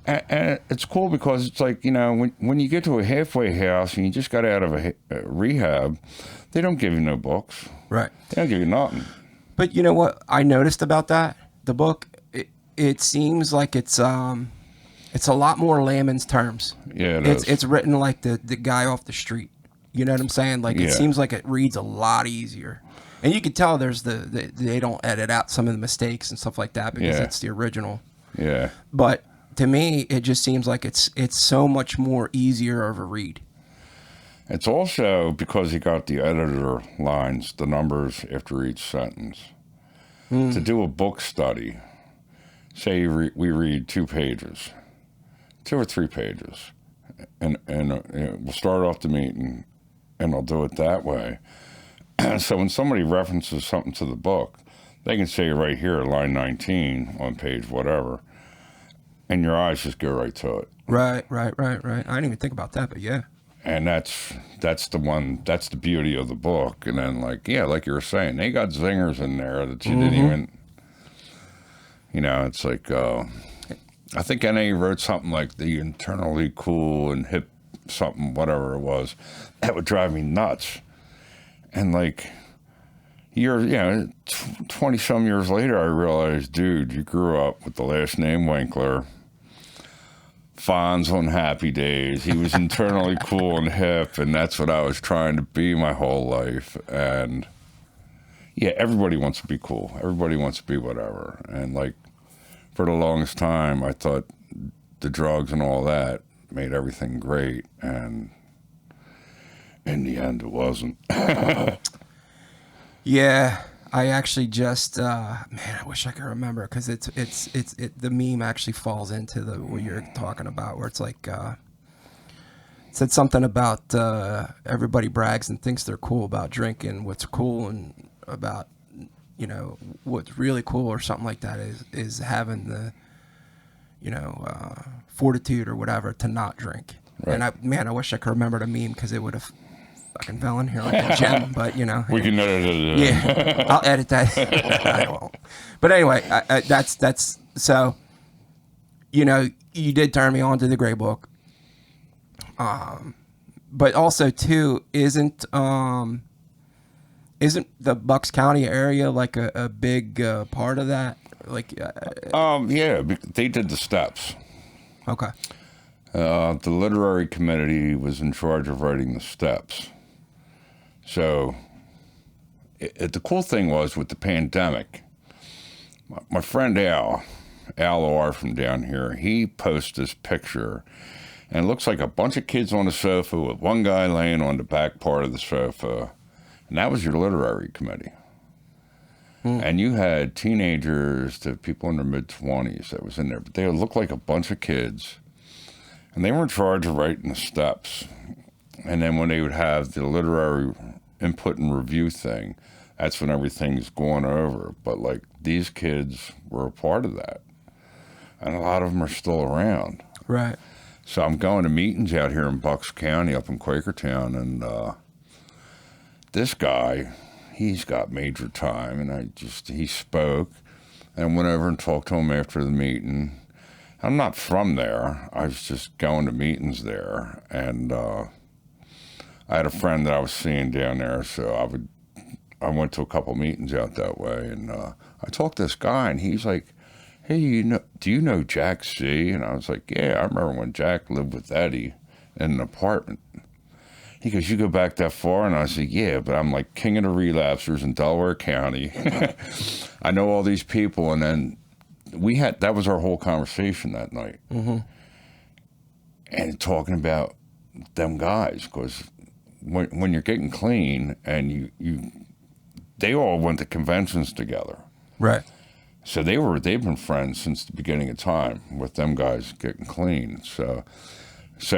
S2: And it's cool because it's like, you know, when you get to a halfway house and you just got out of a rehab, they don't give you no books.
S1: right.
S2: They don't give you nothing.
S1: But you know what I noticed about that? The book, it seems like it's a lot more layman's terms.
S2: Yeah,
S1: It's written like the guy off the street. You know what I'm saying? Like
S2: Yeah.
S1: it seems like it reads a lot easier. And you can tell there's they don't edit out some of the mistakes and stuff like that because
S2: Yeah.
S1: it's the original.
S2: Yeah.
S1: But to me, it just seems like it's so much more easier of a read.
S2: It's also because he got the editor lines, the numbers after each sentence. To do a book study, say we read 2 pages, 2 or 3 pages, and we'll start off the meeting, and I'll do it that way. So when somebody references something to the book, they can say right here, line 19 on page whatever, and your eyes just go right to it.
S1: Right. I didn't even think about that, but yeah.
S2: And that's the beauty of the book. And then like you were saying, they got zingers in there that you didn't even, you know, it's like, I think NA wrote something like the internally cool and hip something, whatever it was, that would drive me nuts. And like, 20 some years later, I realized, dude, you grew up with the last name Winkler. Fonz on Happy Days. He was internally cool and hip, and that's what I was trying to be my whole life. And yeah, everybody wants to be cool. Everybody wants to be whatever. And like, for the longest time, I thought the drugs and all that made everything great. And in the end, it wasn't.
S1: Yeah, I actually just man, I wish I could remember because the meme actually falls into what you're talking about, where it's like said something about everybody brags and thinks they're cool about drinking. What's cool and about what's really cool or something like that is having the fortitude or whatever to not drink.
S2: Right.
S1: And I wish I could remember the meme because it would have fucking fell in here like a gem, but
S2: We can edit it.
S1: yeah, I'll edit that. I won't. But anyway, that's so. You did turn me on to the Gray Book. But also too, isn't the Bucks County area like a big part of that? Like,
S2: Yeah, they did the steps.
S1: okay,
S2: The literary committee was in charge of writing the steps. So the cool thing was with the pandemic, my friend Al OR from down here, he posted this picture, and it looks like a bunch of kids on a sofa with one guy laying on the back part of the sofa, and that was your literary committee. And you had teenagers to people in their mid-20s that was in there, but they looked like a bunch of kids, and they were in charge of writing the steps. And then when they would have the literary input and review thing, that's when everything's going over. But like, these kids were a part of that, and a lot of them are still around.
S1: right,
S2: So I'm going to meetings out here in Bucks County, up in Quakertown, and this guy, he's got major time, and he spoke, and went over and talked to him after the meeting. I'm not from there. I was just going to meetings there, and I had a friend that I was seeing down there, so I went to a couple meetings out that way, and I talked to this guy, and he's like, "Hey, do you know Jack C?" And I was like, "Yeah, I remember when Jack lived with Eddie in an apartment." He goes, "You go back that far?" And I said, "Yeah, but I'm like king of the relapsers in Delaware County. I know all these people." And then that was our whole conversation that night.
S1: Mm-hmm.
S2: And talking about them guys, because when you're getting clean and they all went to conventions together.
S1: Right.
S2: So they've been friends since the beginning of time with them guys getting clean. So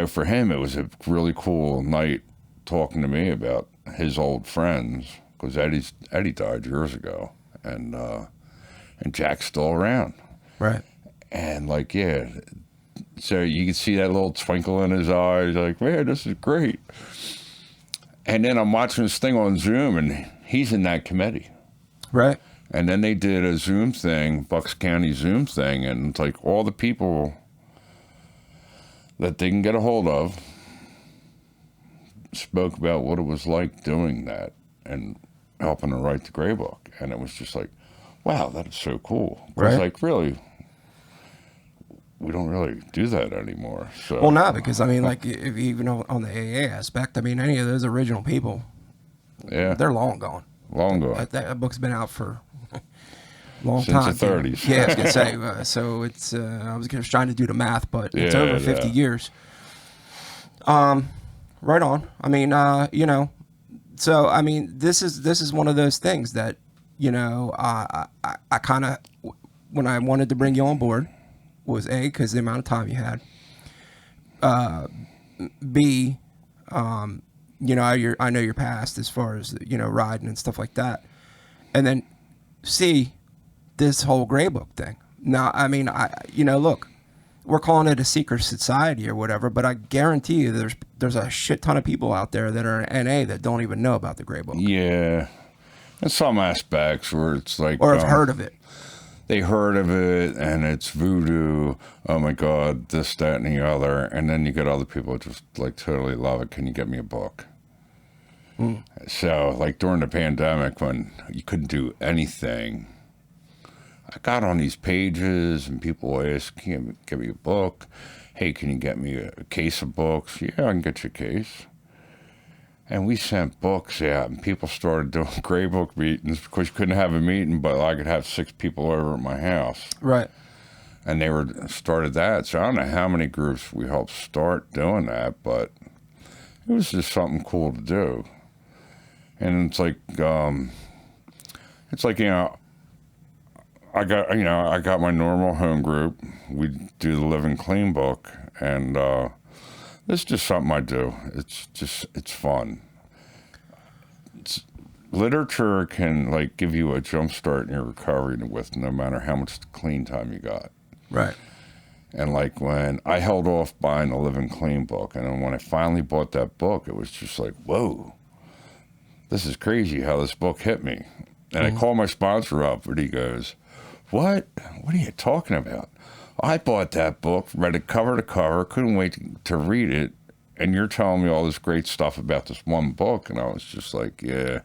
S2: for him, it was a really cool night talking to me about his old friends, because Eddie died years ago, and Jack's still around.
S1: Right.
S2: And like, yeah, so you can see that little twinkle in his eyes, like, man, this is great. And then I'm watching this thing on Zoom, and he's in that committee.
S1: Right.
S2: And then they did a Zoom thing, Bucks County Zoom thing, and it's like all the people that they can get a hold of spoke about what it was like doing that and helping to write the Gray Book. And it was just like, wow, that is so cool.
S1: Right.
S2: It's like, really, we don't really do that anymore. So,
S1: Well, no, because I mean, like, if even on the AA aspect, I mean, any of those original people,
S2: yeah,
S1: they're long gone.
S2: long gone.
S1: That book's been out for a long
S2: Since
S1: time.
S2: the 30s.
S1: Yeah, I was gonna say. So it's. I was just trying to do the math, but it's
S2: Yeah,
S1: over 50
S2: yeah.
S1: years. Right on. I mean, you know, so I mean, this is one of those things that, you know, I kind of, when I wanted to bring you on board, was A, because the amount of time you had. B, you know, I know your past as far as, you know, riding and stuff like that. And then C, this whole Gray Book thing. Now, I mean, you know, look, we're calling it a secret society or whatever, but I guarantee you there's a shit ton of people out there that are in NA that don't even know about the Gray Book.
S2: Yeah. In some aspects where it's like...
S1: Or have heard of it.
S2: They heard of it, and it's voodoo, oh my God, this, that, and the other. And then you get other people that just like totally love it. Can you get me a book? Mm. So like during the pandemic when you couldn't do anything, I got on these pages and people ask, can you get me a book? Hey, can you get me a case of books? Yeah, I can get you a case. And we sent books out, and people started doing Gray Book meetings because you couldn't have a meeting, but I could have 6 people over at my house.
S1: Right.
S2: And they started that. So I don't know how many groups we helped start doing that, but it was just something cool to do. And it's like you know, I got my normal home group. We do the Living Clean book, and this is just something I do. It's fun. Literature can like give you a jump start in your recovery with no matter how much clean time you got.
S1: Right.
S2: And like when I held off buying the Living Clean book, and then when I finally bought that book, it was just like, whoa, this is crazy how this book hit me. And I called my sponsor up, and he goes, What are you talking about? I bought that book, read it cover to cover, couldn't wait to read it, and you're telling me all this great stuff about this one book. And I was just like, yeah,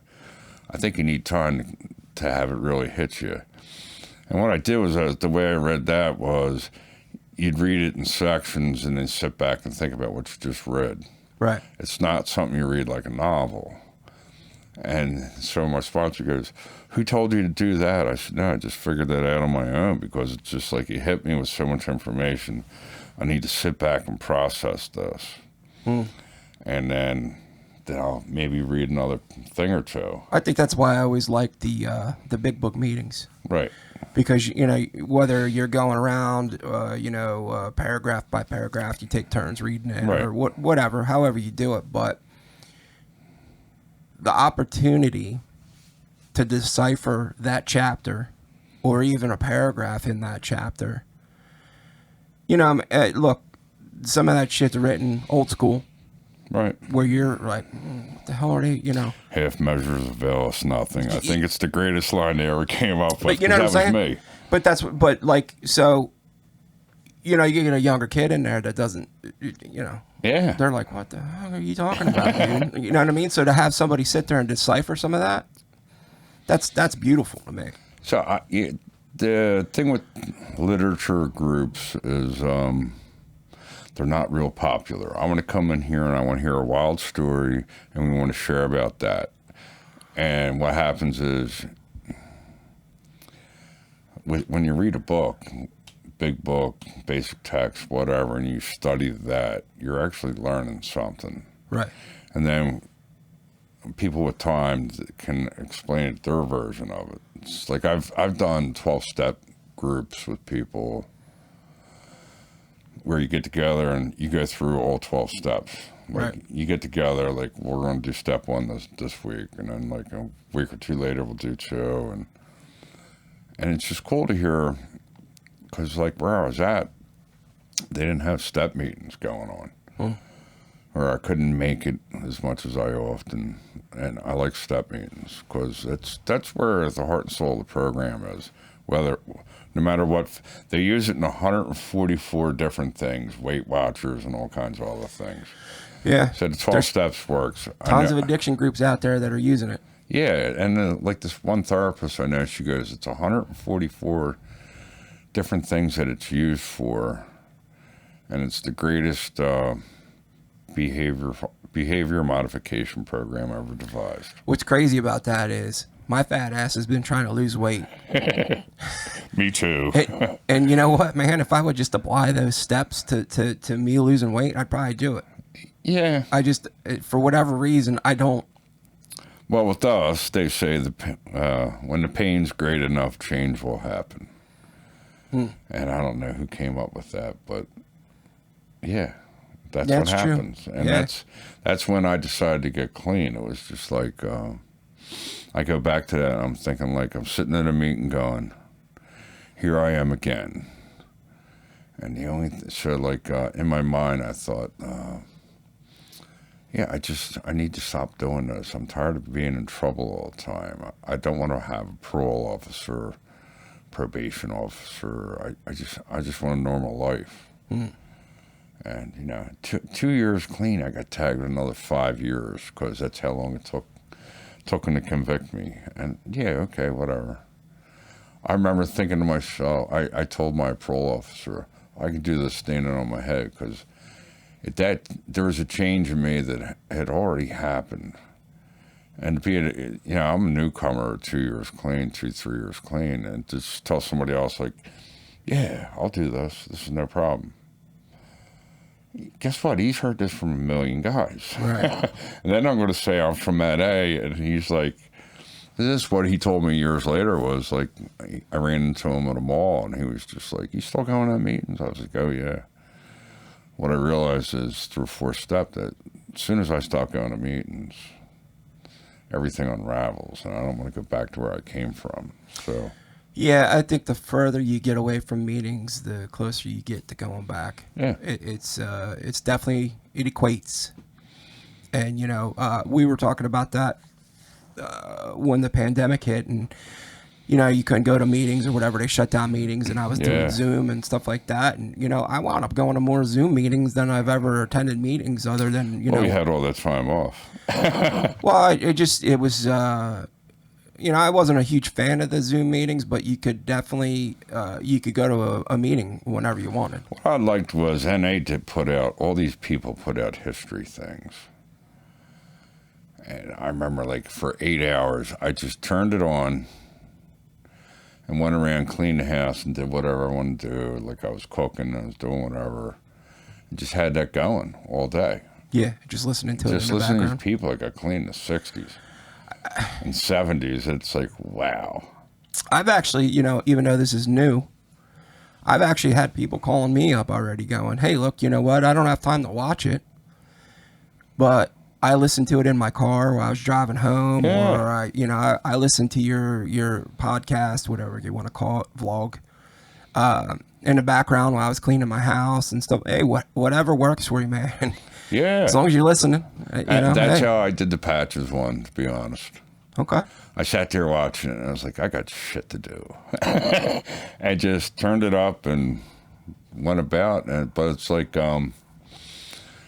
S2: I think you need time to have it really hit you. And what I did was, the way I read that was, you'd read it in sections and then sit back and think about what you just read.
S1: Right.
S2: It's not something you read like a novel. And so my sponsor goes, who told you to do that? I said, no, I just figured that out on my own because it's just like it hit me with so much information. I need to sit back and process this. And then I'll maybe read another thing or two.
S1: I think that's why I always like the big book meetings.
S2: Right.
S1: Because, you know, whether you're going around, you know, paragraph by paragraph, you take turns reading it,
S2: Right.
S1: or whatever, however you do it. But the opportunity to decipher that chapter or even a paragraph in that chapter, you know, look, some of that shit's written old school.
S2: Right.
S1: where you're like, what the hell are they, you know?
S2: Half measures avail us nothing. I think it's the greatest line they ever came up with.
S1: But you know what I'm
S2: that was
S1: saying?
S2: me.
S1: But but like, so, you know, you get a younger kid in there that doesn't, you know,
S2: Yeah.
S1: they're like, what the hell are you talking about, dude? You know what I mean? So to have somebody sit there and decipher some of that, that's beautiful to me.
S2: So the thing with literature groups is they're not real popular. I want to come in here and I want to hear a wild story, and we want to share about that. And what happens is, when you read a book, big book, basic text, whatever, and you study that, you're actually learning something.
S1: Right.
S2: And then people with time can explain it, their version of it. It's like I've done 12-step groups with people where you get together and you go through all 12 steps. Like
S1: Right.
S2: you get together, like we're going to do step 1 this week, and then like a week or two later we'll do 2, and it's just cool to hear, because like where I was at, they didn't have step meetings going on. Or I couldn't make it as much as I often, and I like step meetings because that's where the heart and soul of the program is. No matter what, they use it in 144 different things, Weight Watchers and all kinds of other things.
S1: Yeah.
S2: So the 12 steps works.
S1: Tons of addiction groups out there that are using it.
S2: Yeah, and like this one therapist I know, she goes, it's 144 different things that it's used for, and it's the greatest behavior modification program ever devised.
S1: What's crazy about that is my fat ass has been trying to lose weight.
S2: Me too.
S1: And you know what, man? If I would just apply those steps to me losing weight, I'd probably do it.
S2: Yeah.
S1: I just, for whatever reason, I don't.
S2: Well, with us, they say when the pain's great enough, change will happen. And I don't know who came up with that, but yeah, that's what happens. True. And that's when I decided to get clean. It was just like, I go back to that and I'm thinking like I'm sitting at a meeting going, here I am again. And the only, in my mind, I thought, yeah, I need to stop doing this. I'm tired of being in trouble all the time. I don't want to have a parole officer, probation officer. I just want a normal life. And, you know, 2 years clean, I got tagged another 5 years because that's how long it took them to convict me. And, yeah, okay, whatever. I remember thinking to myself, I told my parole officer, I can do this standing on my head because there was a change in me that had already happened. And I'm a newcomer, 2 years clean, 3 years clean, and just tell somebody else like, yeah, I'll do this. This is no problem. Guess what? He's heard this from a million guys.
S1: Right.
S2: And then I'm going to say I'm from NA, and he's like, this is what he told me years later was like, I ran into him at a mall, and he was just like, you still going to meetings? I was like, oh, yeah. What I realized is through 4th step that as soon as I stop going to meetings, everything unravels, and I don't want to go back to where I came from. So,
S1: yeah, I think the further you get away from meetings, the closer you get to going back.
S2: Yeah,
S1: it's definitely, it equates. And you know, we were talking about that when the pandemic hit, and you know, you couldn't go to meetings or whatever. They shut down meetings, and I was doing Zoom and stuff like that. And, you know, I wound up going to more Zoom meetings than I've ever attended meetings other than, you know.
S2: Well, you had all that time off.
S1: Well, it was, you know, I wasn't a huge fan of the Zoom meetings, but you could definitely, you could go to a meeting whenever you wanted.
S2: What I liked was NA did all these people put out history things. And I remember, like, for 8 hours, I just turned it on and went around, cleaned the house, and did whatever I wanted to do. Like I was cooking, I was doing whatever. And just had that going all day.
S1: Yeah, just listening to it in the background.
S2: Just listening to these people that got clean in the 60s and 70s. It's like, wow. I've
S1: actually, you know, even though this is new, I've actually had people calling me up already going, hey, look, you know what? I don't have time to watch it, but I listened to it in my car while I was driving home, or I listened to your podcast, whatever you want to call it, vlog, in the background while I was cleaning my house and stuff. Hey, whatever works for you, man.
S2: Yeah.
S1: As long as you're listening, you know.
S2: That's
S1: hey.
S2: how I did the Patches one, to be honest.
S1: Okay.
S2: I sat there watching it, and I was like, I got shit to do. I just turned it up and went about. But it's like,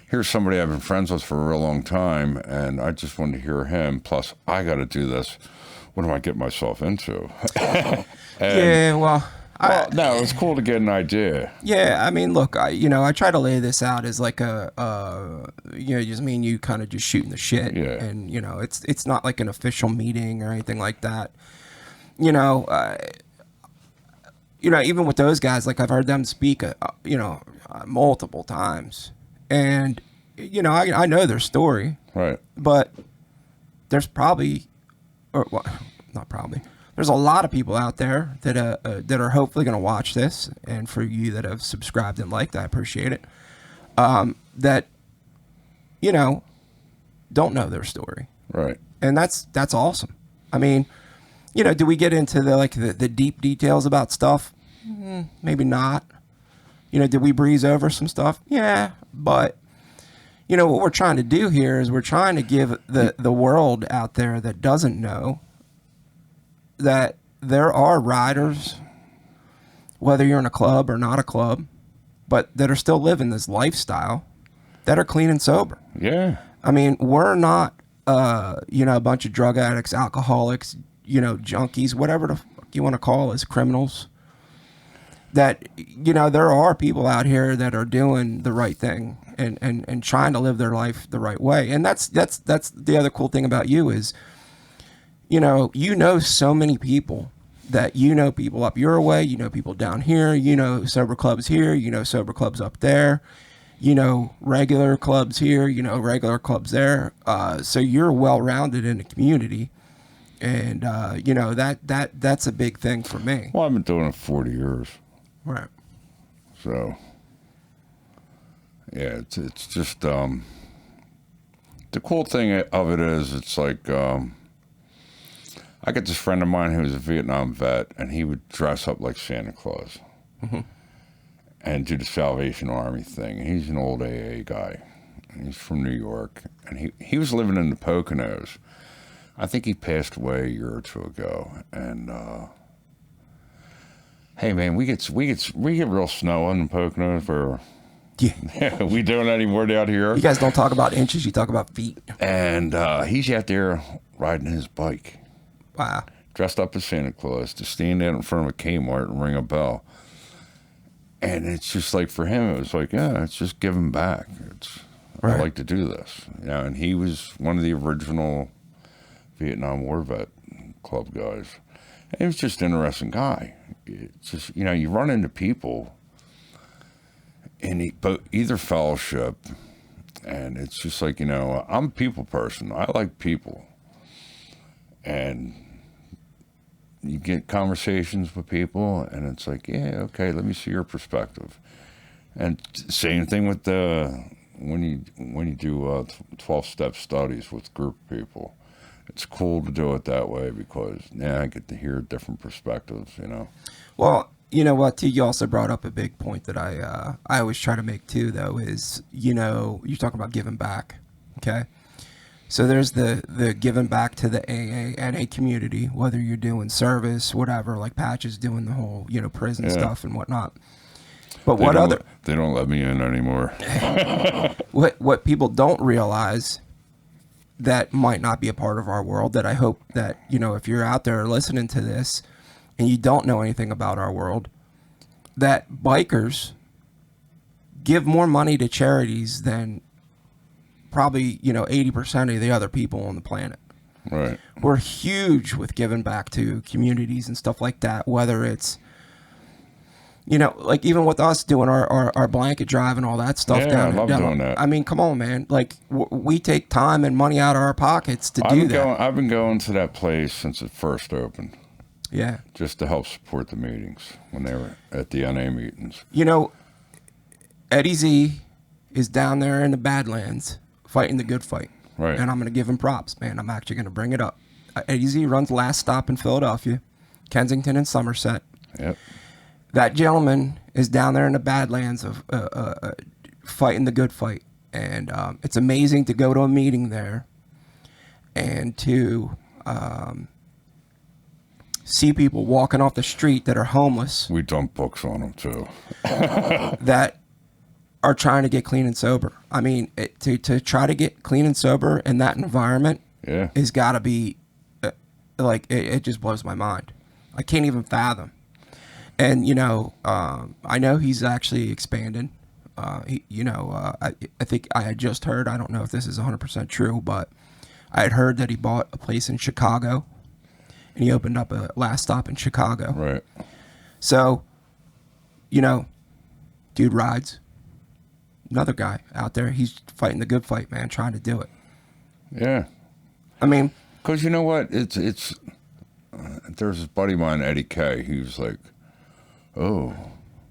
S2: here's somebody I've been friends with for a real long time, and I just wanted to hear him. Plus, I got to do this. What am I getting myself into?
S1: Yeah, well,
S2: no, it's cool to get an idea.
S1: yeah, I mean, look, I try to lay this out as like just me and you kind of just shooting the shit.
S2: Yeah.
S1: And, it's not like an official meeting or anything like that. Even with those guys, like I've heard them speak, multiple times. And, I know their story.
S2: Right.
S1: But there's probably, or well, not probably, there's a lot of people out there that are hopefully going to watch this, and for you that have subscribed and liked, I appreciate it. That don't know their story,
S2: Right.
S1: and that's awesome. I mean, do we get into the deep details about stuff? Maybe not. Did we breeze over some stuff? Yeah, but what we're trying to do here is we're trying to give the world out there that doesn't know that there are riders, whether you're in a club or not a club, but that are still living this lifestyle that are clean and sober.
S2: Yeah.
S1: I mean, we're not, a bunch of drug addicts, alcoholics, junkies, whatever the fuck you want to call us, criminals. That, there are people out here that are doing the right thing and trying to live their life the right way. And that's the other cool thing about you is, so many people that people up your way, people down here, sober clubs here, sober clubs up there, regular clubs here, regular clubs there. So you're well-rounded in the community. And, that's a big thing for me.
S2: Well, I've been doing it 40 years.
S1: Right.
S2: So, yeah, it's just, the cool thing of it is it's like, I got this friend of mine who was a Vietnam vet, and he would dress up like Santa Claus and do the Salvation Army thing. And he's an old AA guy. And he's from New York, and he was living in the Poconos. I think he passed away a year or two ago. And hey, man, we get real snow in the Poconos. Or
S1: Yeah.
S2: we doing any more down here?
S1: You guys don't talk about inches, you talk about feet.
S2: And he's out there riding his bike.
S1: Wow.
S2: Dressed up as Santa Claus to stand out in front of a Kmart and ring a bell. And it's just like, for him, it was like, yeah, it's just giving back. I like to do this. And he was one of the original Vietnam War vet club guys. And he was just an interesting guy. It's just, you run into people in either fellowship, and it's just like, I'm a people person. I like people. And you get conversations with people, and it's like, yeah, okay, let me see your perspective. And same thing with when you do 12-step studies with group people. It's cool to do it that way because I get to hear different perspectives.
S1: Well, you know what, too, you also brought up a big point that I always try to make too, though, is you're talking about giving back. Okay. So there's the giving back to the AA and a community, whether you're doing service, whatever, like Patches doing the whole, prison stuff and whatnot. But
S2: they don't let me in anymore.
S1: what people don't realize that might not be a part of our world, that I hope that, if you're out there listening to this and you don't know anything about our world, that bikers give more money to charities than probably 80% of the other people on the planet.
S2: Right.
S1: We're huge with giving back to communities and stuff like that, whether it's like even with us doing our blanket drive and all that stuff.
S2: Yeah, I love doing that.
S1: I mean, come on, man. Like we take time and money out of our pockets to do that.
S2: I've been going to that place since it first opened.
S1: Yeah.
S2: Just to help support the meetings when they were at the NA meetings.
S1: Eddie Z is down there in the Badlands fighting the good fight.
S2: Right.
S1: And I'm going to give him props, man. I'm actually going to bring it up. Eddie Z runs Last Stop in Philadelphia, Kensington and Somerset.
S2: Yep.
S1: That gentleman is down there in the Badlands of fighting the good fight. And it's amazing to go to a meeting there and to see people walking off the street that are homeless.
S2: We dump books on them too.
S1: That are trying to get clean and sober. I mean, to try to get clean and sober in that environment has got to be like it just blows my mind. I can't even fathom. And I know he's actually expanded. I think I had just heard. I don't know if this is 100% true, but I had heard that he bought a place in Chicago, and he opened up a last stop in Chicago.
S2: Right.
S1: So, dude rides. Another guy out there, he's fighting the good fight, man, trying to do it.
S2: Yeah.
S1: I mean,
S2: because you know what? It's there's this buddy of mine, Eddie K. He was like, "Oh,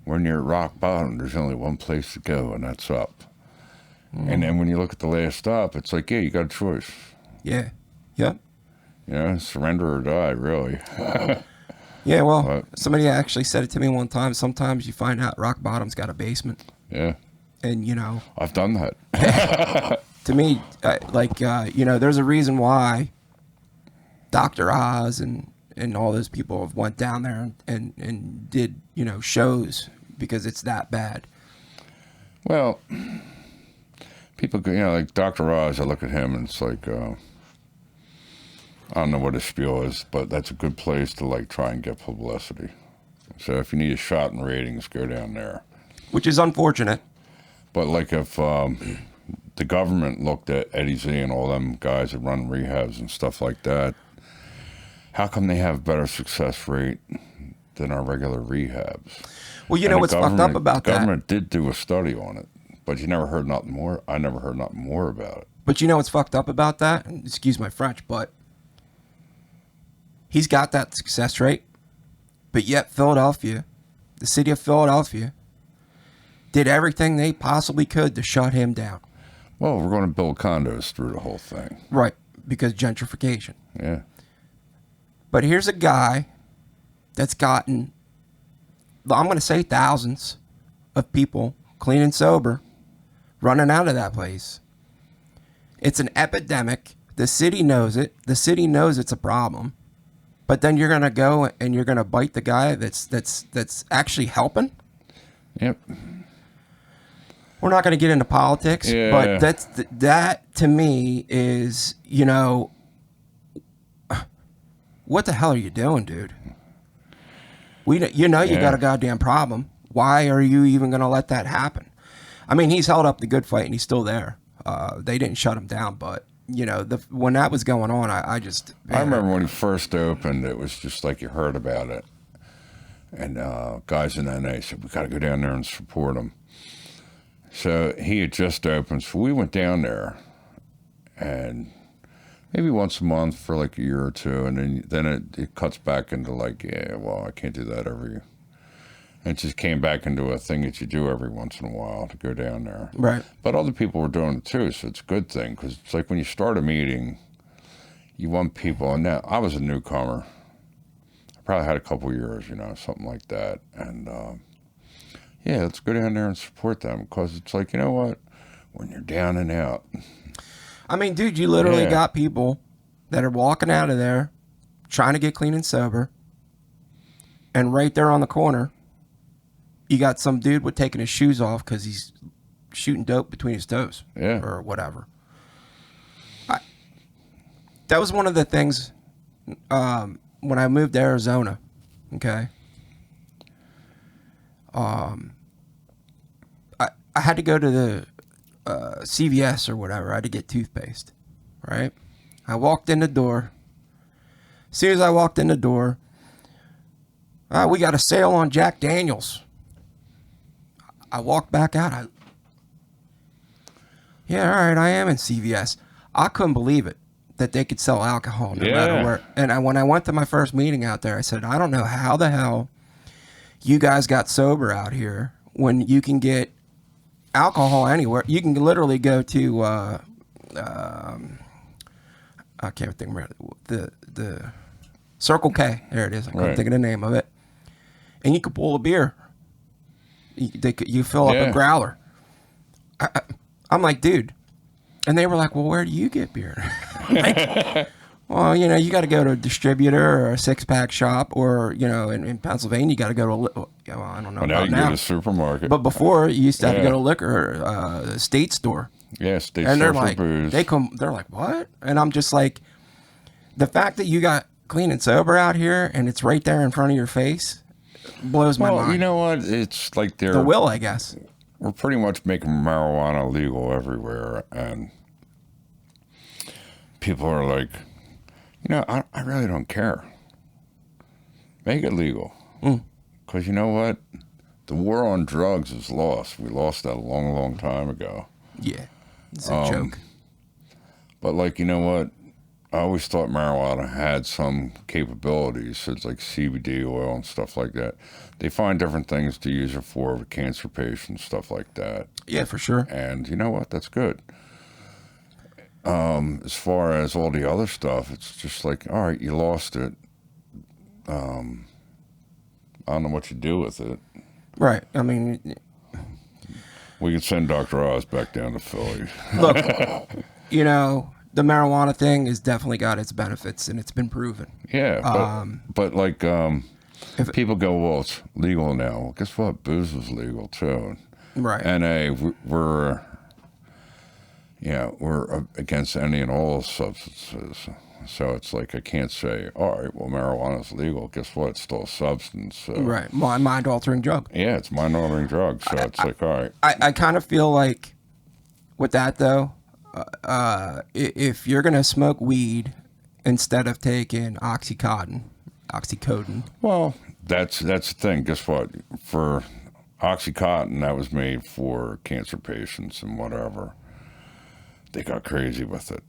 S2: when you're at rock bottom, there's only one place to go, and that's up." And then when you look at the last stop, it's like, yeah, you got a choice.
S1: Yeah. Yep.
S2: Surrender or die, really.
S1: Yeah, well, somebody actually said it to me one time. Sometimes you find out rock bottom's got a basement.
S2: Yeah.
S1: And,
S2: I've done that.
S1: To me, there's a reason why Dr. Oz and all those people have went down there and did, shows, because it's that bad.
S2: Well, people, like Dr. Oz, I look at him and it's like, I don't know what his spiel is, but that's a good place to try and get publicity. So if you need a shot in ratings, go down there.
S1: Which is unfortunate.
S2: But if the government looked at Eddie Z and all them guys that run rehabs and stuff like that, how come they have better success rate than our regular rehabs?
S1: Well, what's fucked up about that?
S2: The government did do a study on it, but you never heard nothing more. I never heard nothing more about it.
S1: But what's fucked up about that? Excuse my French, but he's got that success rate, but yet Philadelphia, the city of Philadelphia, did everything they possibly could to shut him down.
S2: Well, we're going to build condos through the whole thing.
S1: Right, because gentrification.
S2: Yeah.
S1: But here's a guy that's gotten, I'm going to say thousands of people, clean and sober, running out of that place. It's an epidemic. The city knows it. The city knows it's a problem. But then you're going to go and you're going to bite the guy that's actually helping?
S2: Yep.
S1: We're not going to get into politics, but that to me is, what the hell are you doing, dude? You got a goddamn problem. Why are you even going to let that happen? I mean, he's held up the good fight and he's still there. They didn't shut him down, but when that was going on, I
S2: remember when he first opened, it was just like you heard about it. And guys in NA said, we got to go down there and support him. So he had just opened, so we went down there, and maybe once a month for a year or two, and then it cuts back into I can't do that every. And it just came back into a thing that you do every once in a while to go down there.
S1: Right.
S2: But other people were doing it too, so it's a good thing, because it's like when you start a meeting, you want people, and now I was a newcomer. I probably had a couple years, something like that, and let's go down there and support them, because it's like, you know what, when you're down and out.
S1: I mean, dude, you literally got people that are walking out of there trying to get clean and sober, and right there on the corner, you got some dude with taking his shoes off because he's shooting dope between his toes or whatever. That was one of the things when I moved to Arizona, okay? I had to go to the CVS or whatever. I had to get toothpaste, right? I walked in the door. As soon as I walked in the door, we got a sale on Jack Daniels. I walked back out. All right, I am in CVS. I couldn't believe it that they could sell alcohol no matter where. And when I went to my first meeting out there, I said, I don't know how the hell you guys got sober out here when you can get alcohol anywhere. You can literally go to I can't think of the Circle K. There it is. I couldn't think of the name of it. And you could pull a beer. You fill up a growler. I'm like, dude. And they were like, well, where do you get beer? I'm like, well, you know, you got to go to a distributor or a six-pack shop, or, you know, in Pennsylvania, you got to go to I don't know
S2: Well, now
S1: about
S2: you can
S1: now.
S2: go to the supermarket.
S1: But before, you used to have to go
S2: Yeah.
S1: to liquor state store.
S2: Yeah, state
S1: And they're
S2: store for
S1: like,
S2: booze.
S1: they're like, what? And I'm just like, the fact that you got clean and sober out here and it's right there in front of your face blows my mind.
S2: You know what? It's like
S1: The will, I guess.
S2: we're pretty much making marijuana legal everywhere, and people are like, you know, I really don't care. Make it legal. Because you know what? The war on drugs is lost. We lost that a long, long time ago.
S1: Yeah. It's a joke.
S2: But, like, you know what? I always thought marijuana had some capabilities. It's like CBD oil and stuff like that. They find different things to use it for with cancer patients, stuff like that.
S1: Yeah, for sure.
S2: And you know what? That's good. As far as all the other stuff, it's just like, all right, you lost it. I don't know what you do with it.
S1: Right. I mean,
S2: We can send Dr. Oz back down to Philly.
S1: look, you know, the marijuana thing has definitely got its benefits, and it's been proven.
S2: Yeah, but like,
S1: if-
S2: people go, well, it's legal now. Well, guess what? Booze is legal too.
S1: Right.
S2: And we're against any and all substances. So it's like I can't say, all right, well, marijuana is legal. Guess what? It's still a substance. So.
S1: Right. Mind-altering drug.
S2: Yeah, it's mind-altering drug. So it's like, all right.
S1: I kind of feel like with that, though, if you're going to smoke weed instead of taking oxycodone,
S2: Well, that's the thing. Guess what? For Oxycontin, that was made for cancer patients and whatever. They got crazy with it.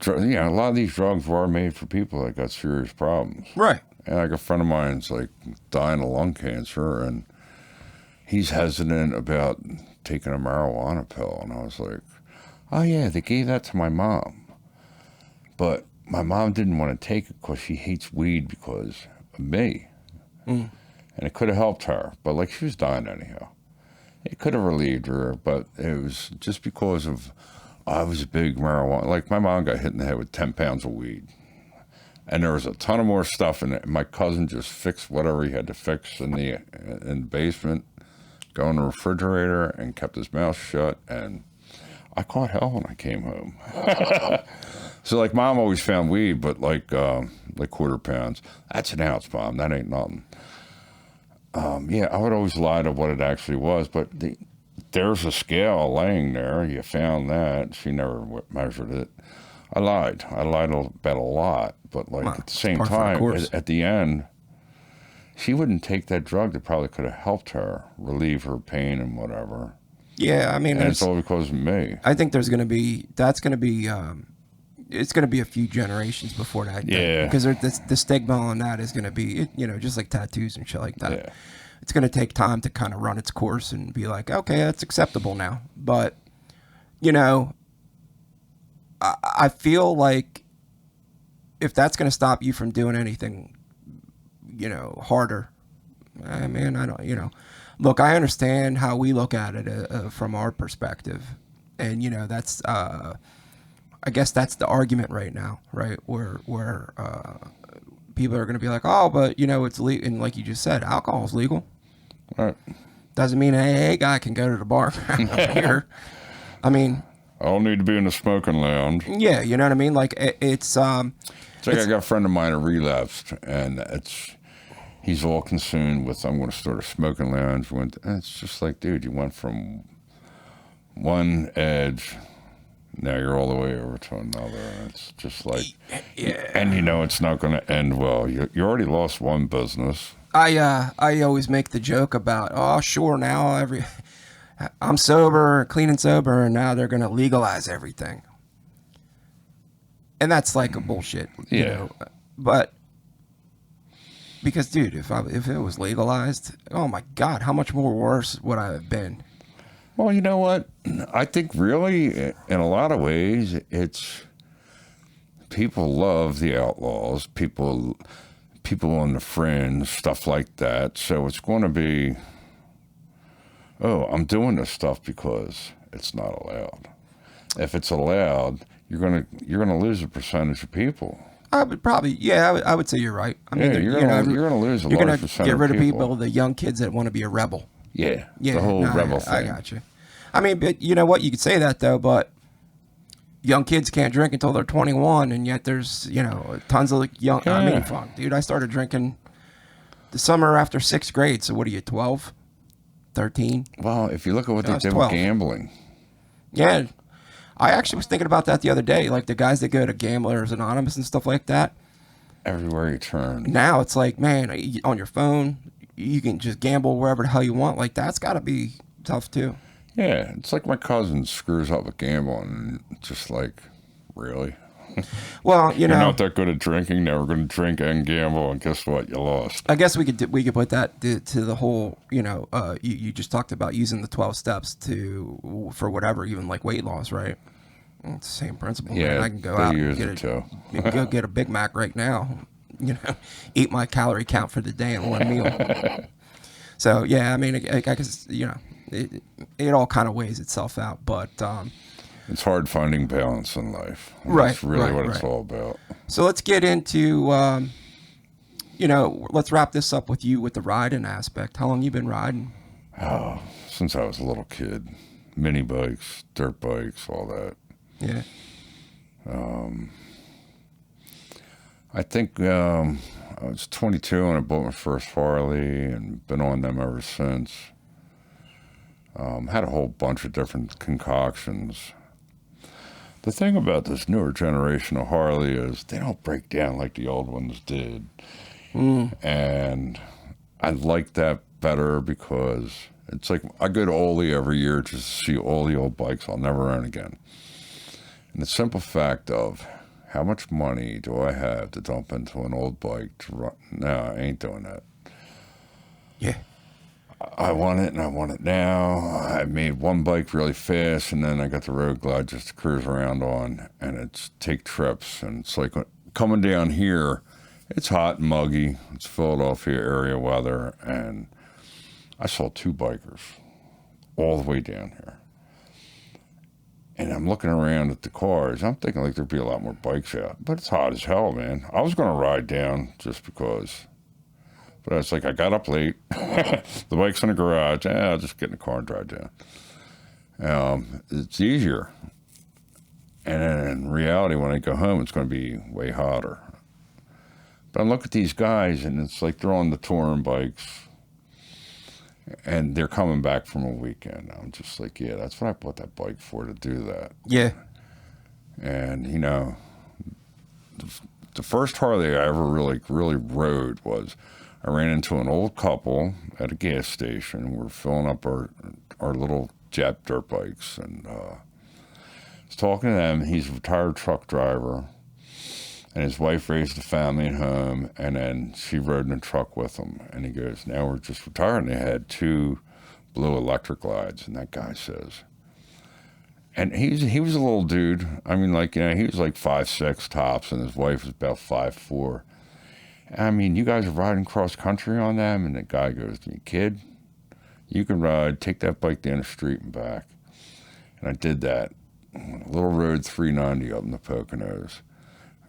S2: A lot of these drugs were made for people that got serious problems.
S1: right.
S2: And like a friend of mine's like dying of lung cancer, and he's hesitant about taking a marijuana pill. And I was like, oh yeah, they gave that to my mom. But my mom didn't want to take it because she hates weed because of me. And it could have helped her, but like she was dying anyhow. It could have relieved her, but it was just because of I was a big marijuana. Like my mom got hit in the head with 10 pounds of weed. And there was a ton of more stuff in it. My cousin just fixed whatever he had to fix in the basement, go in the refrigerator, and kept his mouth shut. And I caught hell when I came home. So like mom always found weed, but like quarter pounds. That's an ounce, mom. That ain't nothing. I would always lie to what it actually was, but there's a scale laying there. You found that. She never measured it. I lied about a lot, but like at the same time, at the end, she wouldn't take that drug that probably could have helped her relieve her pain and whatever.
S1: Yeah, I mean,
S2: And it's all because of me.
S1: I think it's going to be a few generations before that.
S2: Yeah.
S1: Because the stigma on that is going to be, you know, just like tattoos and shit like that.
S2: Yeah.
S1: It's going to take time to kind of run its course and be like, okay, that's acceptable now. But, you know, I feel like if that's going to stop you from doing anything, you know, harder, man, I don't, you know, look, I understand how we look at it from our perspective. And, you know, that's, I guess that's the argument right now, right? Where people are going to be like, oh, but, you know, it's legal. And like you just said, alcohol is legal.
S2: Right.
S1: Doesn't mean a AA guy can go to the bar here. I mean,
S2: I don't need to be in the smoking lounge.
S1: yeah, you know what I mean? Like, it's
S2: like I got a friend of mine who relapsed, and he's all consumed with, I'm going to start a smoking lounge. And it's just like, dude, you went from one edge, now you're all the way over to another. And it's just like,
S1: yeah.
S2: And you know it's not going to end well. You already lost one business.
S1: I always make the joke about, oh, sure, now I'm sober, clean and sober, and now they're going to legalize everything. And that's like a bullshit, you know. But because, dude, if it was legalized, oh my God, how much more worse would I have been?
S2: Well, you know what? I think really, in a lot of ways, it's people love the outlaws, people on the fringe, stuff like that. So it's going to be oh, I'm doing this stuff because it's not allowed. If it's allowed, you're gonna lose a percentage of people.
S1: I would probably, yeah, I would say you're right. I mean,
S2: Yeah, you're gonna lose a
S1: you're
S2: large
S1: gonna
S2: percentage
S1: get rid
S2: of
S1: of people, the young kids that want to be a rebel.
S2: Yeah,
S1: Yeah,
S2: the whole
S1: no,
S2: rebel
S1: I
S2: thing.
S1: got you. I mean, but you know what? You could say that though, but young kids can't drink until they're 21, and yet there's tons of young. I mean,
S2: Yeah.
S1: fuck, dude, I started drinking the summer after 6th grade. So what are you, 12, 13?
S2: Well, if you look at what
S1: I
S2: they
S1: was
S2: did
S1: 12.
S2: with gambling,
S1: Yeah, I actually was thinking about that the other day. Like the guys that go to Gamblers Anonymous and stuff like that.
S2: everywhere you turn.
S1: Now it's like, man, on your phone, you can just gamble wherever the hell you want. Like that's got to be tough too.
S2: Yeah, it's like my cousin screws up with gambling, and just like, really?
S1: Well,
S2: You're not that good at drinking. Now we're going to drink and gamble, and guess what? You lost.
S1: I guess we could put that to the whole. You just talked about using the 12 steps for whatever, even like weight loss, right? It's the same principle.
S2: Yeah,
S1: man. I can go
S2: they
S1: out
S2: use
S1: and
S2: it too.
S1: go get a Big Mac right now. Eat my calorie count for the day in one meal. So yeah, I mean, I guess it all kind of weighs itself out, but
S2: It's hard finding balance in life.
S1: Right,
S2: That's really
S1: right,
S2: what it's
S1: right.
S2: all about.
S1: so let's get into let's wrap this up with you with the riding aspect. How long you been riding?
S2: Oh, since I was a little kid, mini bikes, dirt bikes, all that.
S1: Yeah.
S2: I think I was 22 when I bought my first Harley and been on them ever since. Had a whole bunch of different concoctions. The thing about this newer generation of Harley is they don't break down like the old ones did. And I like that better because it's like I go to Ole every year just to see all the old bikes I'll never own again. And the simple fact of how much money do I have to dump into an old bike to run? No, I ain't doing that.
S1: Yeah.
S2: I want it and I want it now. I made one bike really fast and then I got the Road Glide just to cruise around on and it's take trips. And it's like coming down here, it's hot and muggy. It's Philadelphia area weather. And I saw 2 bikers all the way down here. And I'm looking around at the cars. I'm thinking like there'd be a lot more bikes out. But it's hot as hell, man. I was going to ride down just because. But it's like I got up late. The bike's in the garage. I'll just get in the car and drive down. It's easier. And then in reality, when I go home, it's going to be way hotter. But I look at these guys, and it's like they're on the touring bikes. And they're coming back from a weekend. I'm just like, yeah, that's what I bought that bike for, to do that.
S1: Yeah.
S2: And, the first Harley I ever really rode was I ran into an old couple at a gas station. We're filling up our little Jap dirt bikes. And I was talking to them. He's a retired truck driver. And his wife raised a family at home, and then she rode in a truck with him. And he goes, now we're just retired. And they had 2 blue electric glides. And that guy says, and he was a little dude. I mean, he was like 5'6" tops, and his wife was about 5'4". I mean, you guys are riding cross country on them? And the guy goes to me, kid, you can ride, take that bike down the street and back. And I did that on a little road 390 up in the Poconos.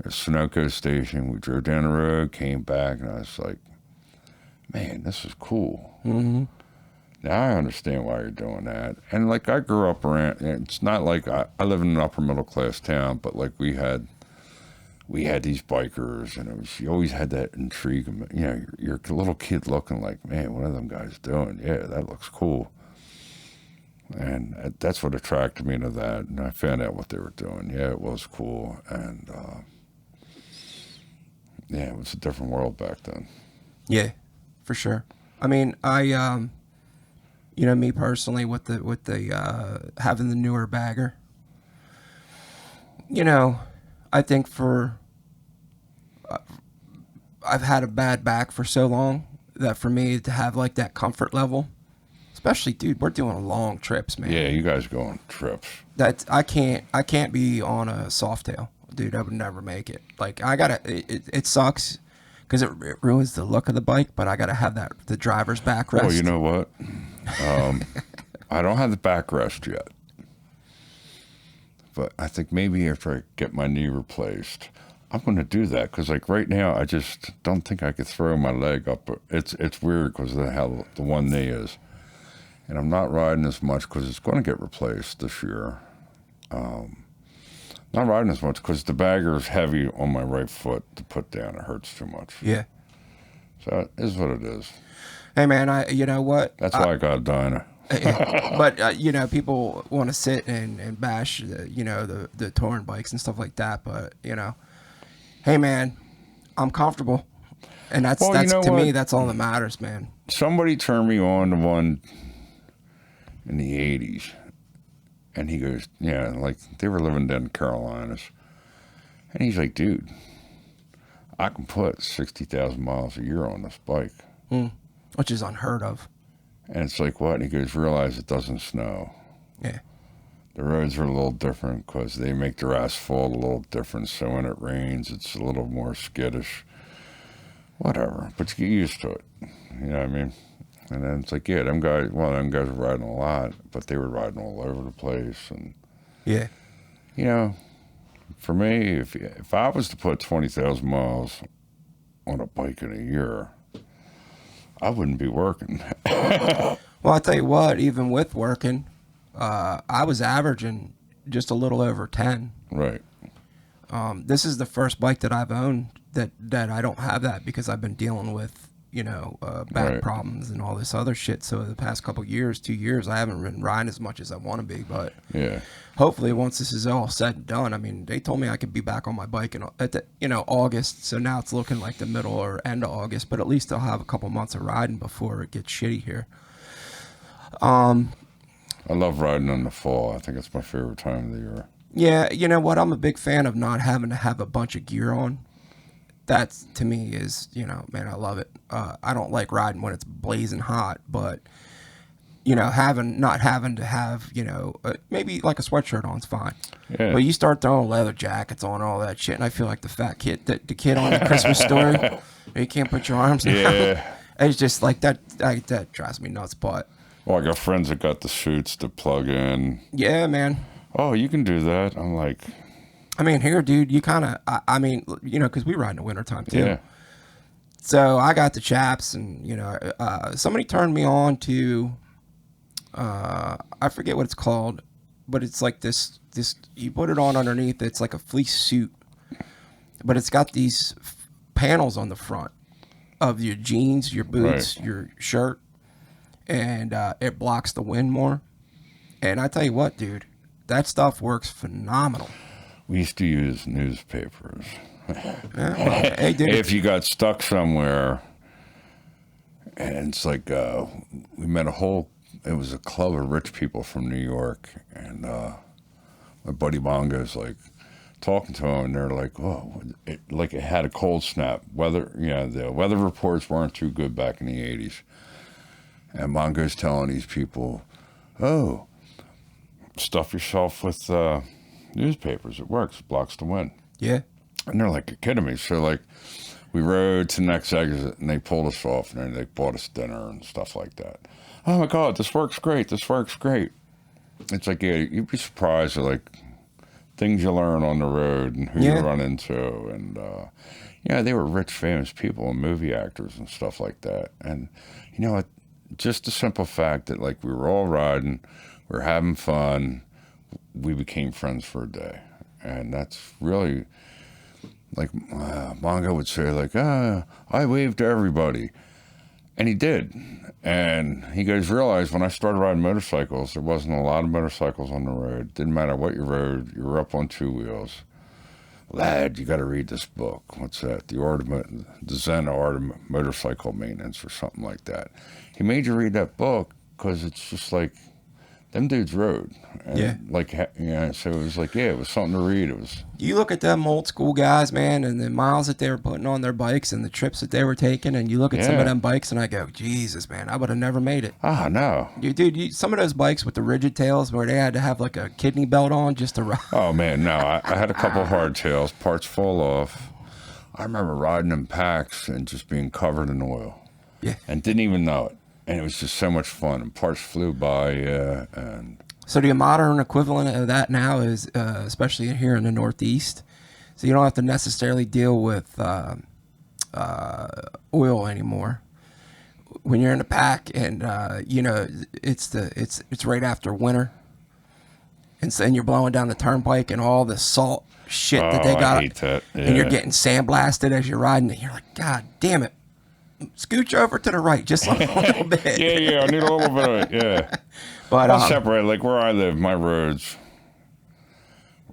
S2: At Sunoco Station, we drove down the road, came back, and I was like, man, this is cool.
S1: Mm-hmm.
S2: Now I understand why you're doing that. And like I grew up around, it's not like I live in an upper middle class town, but like we had these bikers, and you always had that intrigue. You're a little kid looking like, man, what are them guys doing? Yeah, that looks cool. And that's what attracted me to that. And I found out what they were doing. Yeah, it was cool. And yeah, it was a different world back then.
S1: Yeah, for sure. I mean, I me personally with the having the newer bagger. I think I've had a bad back for so long that for me to have like that comfort level, especially, dude, we're doing long trips, man.
S2: Yeah, you guys go on trips.
S1: That I can't be on a Softail, dude. I would never make it. Like it sucks because it ruins the look of the bike, but I gotta have the driver's backrest.
S2: Well, you know what? I don't have the backrest yet. But I think maybe after I get my knee replaced, I'm going to do that. Because like right now, I just don't think I could throw my leg up. It's weird because of how the one knee is. And I'm not riding as much because it's going to get replaced this year. Not riding as much because the bagger is heavy on my right foot to put down. It hurts too much.
S1: Yeah.
S2: So it is what it is.
S1: Hey, man, you know what?
S2: That's why I got a Dyna.
S1: But you know, people want to sit and bash the touring bikes and stuff like that. But you know, hey, man, I'm comfortable, and that's
S2: Well, you know
S1: to
S2: what?
S1: me, that's all that matters, man.
S2: Somebody turned me on to one in the 80s. And he goes, yeah, like they were living down in the Carolinas. And he's like, dude, I can put 60,000 miles a year on this bike.
S1: Which is unheard of.
S2: And it's like, what? And he goes, realize it doesn't snow.
S1: Yeah.
S2: The roads are a little different because they make their asphalt a little different. So when it rains, it's a little more skittish. Whatever. But you get used to it. You know what I mean? And then it's like, yeah, them guys were riding a lot, but they were riding all over the place. And,
S1: Yeah.
S2: you know, for me, if I was to put 20,000 miles on a bike in a year, I wouldn't be working.
S1: Well, I'll tell you what, even with working, I was averaging just a little over 10.
S2: Right.
S1: This is the first bike that I've owned that I don't have that because I've been dealing with, back
S2: Right.
S1: problems and all this other shit. So the past couple years, 2 years, I haven't been riding as much as I want to be. But
S2: Yeah.
S1: hopefully, once this is all said and done, I mean, they told me I could be back on my bike at August. So now it's looking like the middle or end of August. But at least I'll have a couple months of riding before it gets shitty here.
S2: I love riding in the fall. I think it's my favorite time of the year.
S1: Yeah, you know what? I'm a big fan of not having to have a bunch of gear on. That to me is, man, I love it. I don't like riding when it's blazing hot, but not having to have, maybe like a sweatshirt on is fine.
S2: Yeah.
S1: But you start throwing leather jackets on, all that shit, and I feel like the fat kid, the kid on the Christmas Story. You can't put your arms down.
S2: Yeah.
S1: It's just like that. That drives me nuts. But
S2: Well, I got friends that got the suits to plug in.
S1: yeah, man.
S2: Oh, you can do that. I'm like,
S1: I mean, here, dude, you kind of, because we ride in the wintertime too.
S2: yeah.
S1: So I got the chaps, and somebody turned me on to, I forget what it's called, but it's like this. You put it on underneath. It's like a fleece suit, but it's got these panels on the front of your jeans, your boots,
S2: Right.
S1: your shirt, and it blocks the wind more. And I tell you what, dude, that stuff works phenomenal.
S2: We used to use newspapers.
S1: Yeah, well, hey, dude.
S2: If you got stuck somewhere, and it's like we met it was a club of rich people from New York, and my buddy Bongo's like talking to him, and they're like, oh, it had a cold snap. The weather reports weren't too good back in the 80s. And Bongo's telling these people, oh, stuff yourself with newspapers. It works. It blocks the wind.
S1: Yeah.
S2: And they're like, you're kidding me. So, like, we rode to the next exit, and they pulled us off, and then they bought us dinner and stuff like that. Oh, my God, this works great. This works great. It's like, yeah, you'd be surprised at, like, things you learn on the road and who you run into. And, they were rich, famous people and movie actors and stuff like that. And, just the simple fact that, like, we were all riding, we were having fun, we became friends for a day. And that's really, like, Mongo would say, like, I waved to everybody. And he did. And he goes, realize when I started riding motorcycles, there wasn't a lot of motorcycles on the road. Didn't matter what you rode, you were up on two wheels. Lad, you got to read this book. What's that? The Zen Art of Motorcycle Maintenance or something like that. He made you read that book because it's just like, them dudes rode. And so it was like, it was something to read. It was.
S1: You look at them old school guys, man, and the miles that they were putting on their bikes and the trips that they were taking, and you look at some of them bikes, and I go, Jesus, man, I would have never made it.
S2: Ah, no.
S1: Some of those bikes with the rigid tails where they had to have like a kidney belt on just to ride.
S2: Oh, man, no. I had a couple hardtails, parts fall off. I remember riding in packs and just being covered in oil.
S1: Yeah.
S2: And didn't even know it. and it was just so much fun. And parts flew by, and
S1: So the modern equivalent of that now is, especially here in the Northeast, so you don't have to necessarily deal with oil anymore. When you're in the pack, and it's right after winter, and you're blowing down the turnpike, and all the salt shit that they got,
S2: I hate that. Yeah.
S1: and you're getting sandblasted as you're riding, and you're like, God damn it! Scooch over to the right just a little bit.
S2: yeah, I need a little bit of it. Yeah.
S1: But
S2: I'll separate, like where I live, my roads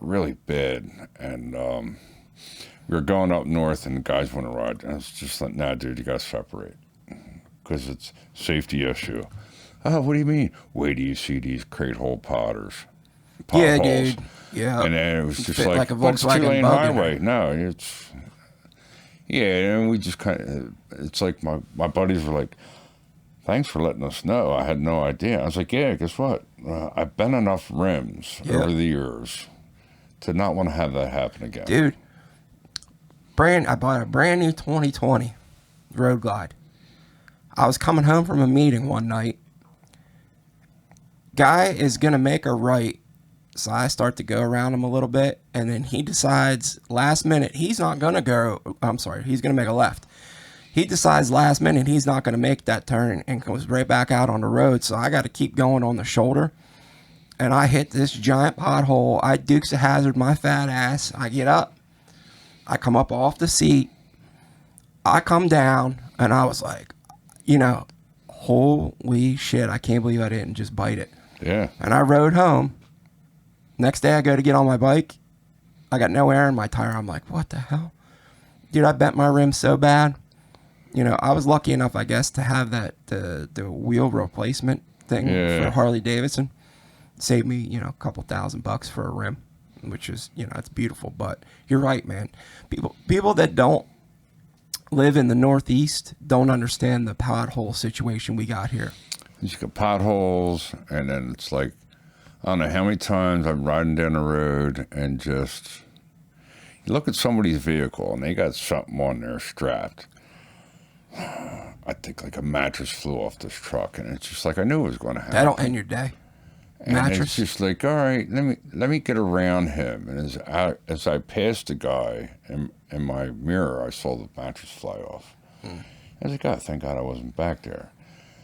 S2: really bad, and we were going up north, and the guys want to ride, and I was just like, nah, dude, you got to separate because it's safety issue. Oh, what do you mean? Wait till you see these crate hole potholes.
S1: Yeah, dude. Yeah.
S2: And then it was just
S1: Fit
S2: like
S1: a
S2: but it's
S1: Volkswagen
S2: 2-lane
S1: Bug in
S2: highway.
S1: it.
S2: No, it's and we just kind of. It's like my buddies were like, thanks for letting us know. I had no idea. I was like, yeah, guess what? I've been enough rims over the years to not want to have that happen again.
S1: Dude, I bought a brand new 2020 Road Glide. I was coming home from a meeting one night. Guy is going to make a right. So I start to go around him a little bit. And then he decides last minute, he's not going to go. I'm sorry, he's going to make a left. He decides last minute he's not going to make that turn and goes right back out on the road. So I got to keep going on the shoulder. And I hit this giant pothole. I Dukes of Hazzard my fat ass. I get up. I come up off the seat. I come down. And I was like, holy shit. I can't believe I didn't just bite it.
S2: Yeah.
S1: And I rode home. Next day I go to get on my bike. I got no air in my tire. I'm like, what the hell? Dude, I bent my rim so bad. I was lucky enough, I guess, to have the wheel replacement thing for Harley Davidson. Saved me, a couple $1,000 for a rim, which is, it's beautiful. But you're right, man. People that don't live in the Northeast don't understand the pothole situation we got here.
S2: You got potholes, and then it's like, I don't know how many times I'm riding down the road and just you look at somebody's vehicle and they got something on there strapped. I think like a mattress flew off this truck, and it's just like I knew it was going to happen.
S1: That'll end your day.
S2: And
S1: mattress.
S2: It's just like, all right, let me get around him. And as I passed the guy in my mirror, I saw the mattress fly off. I was like, God, thank God I wasn't back there.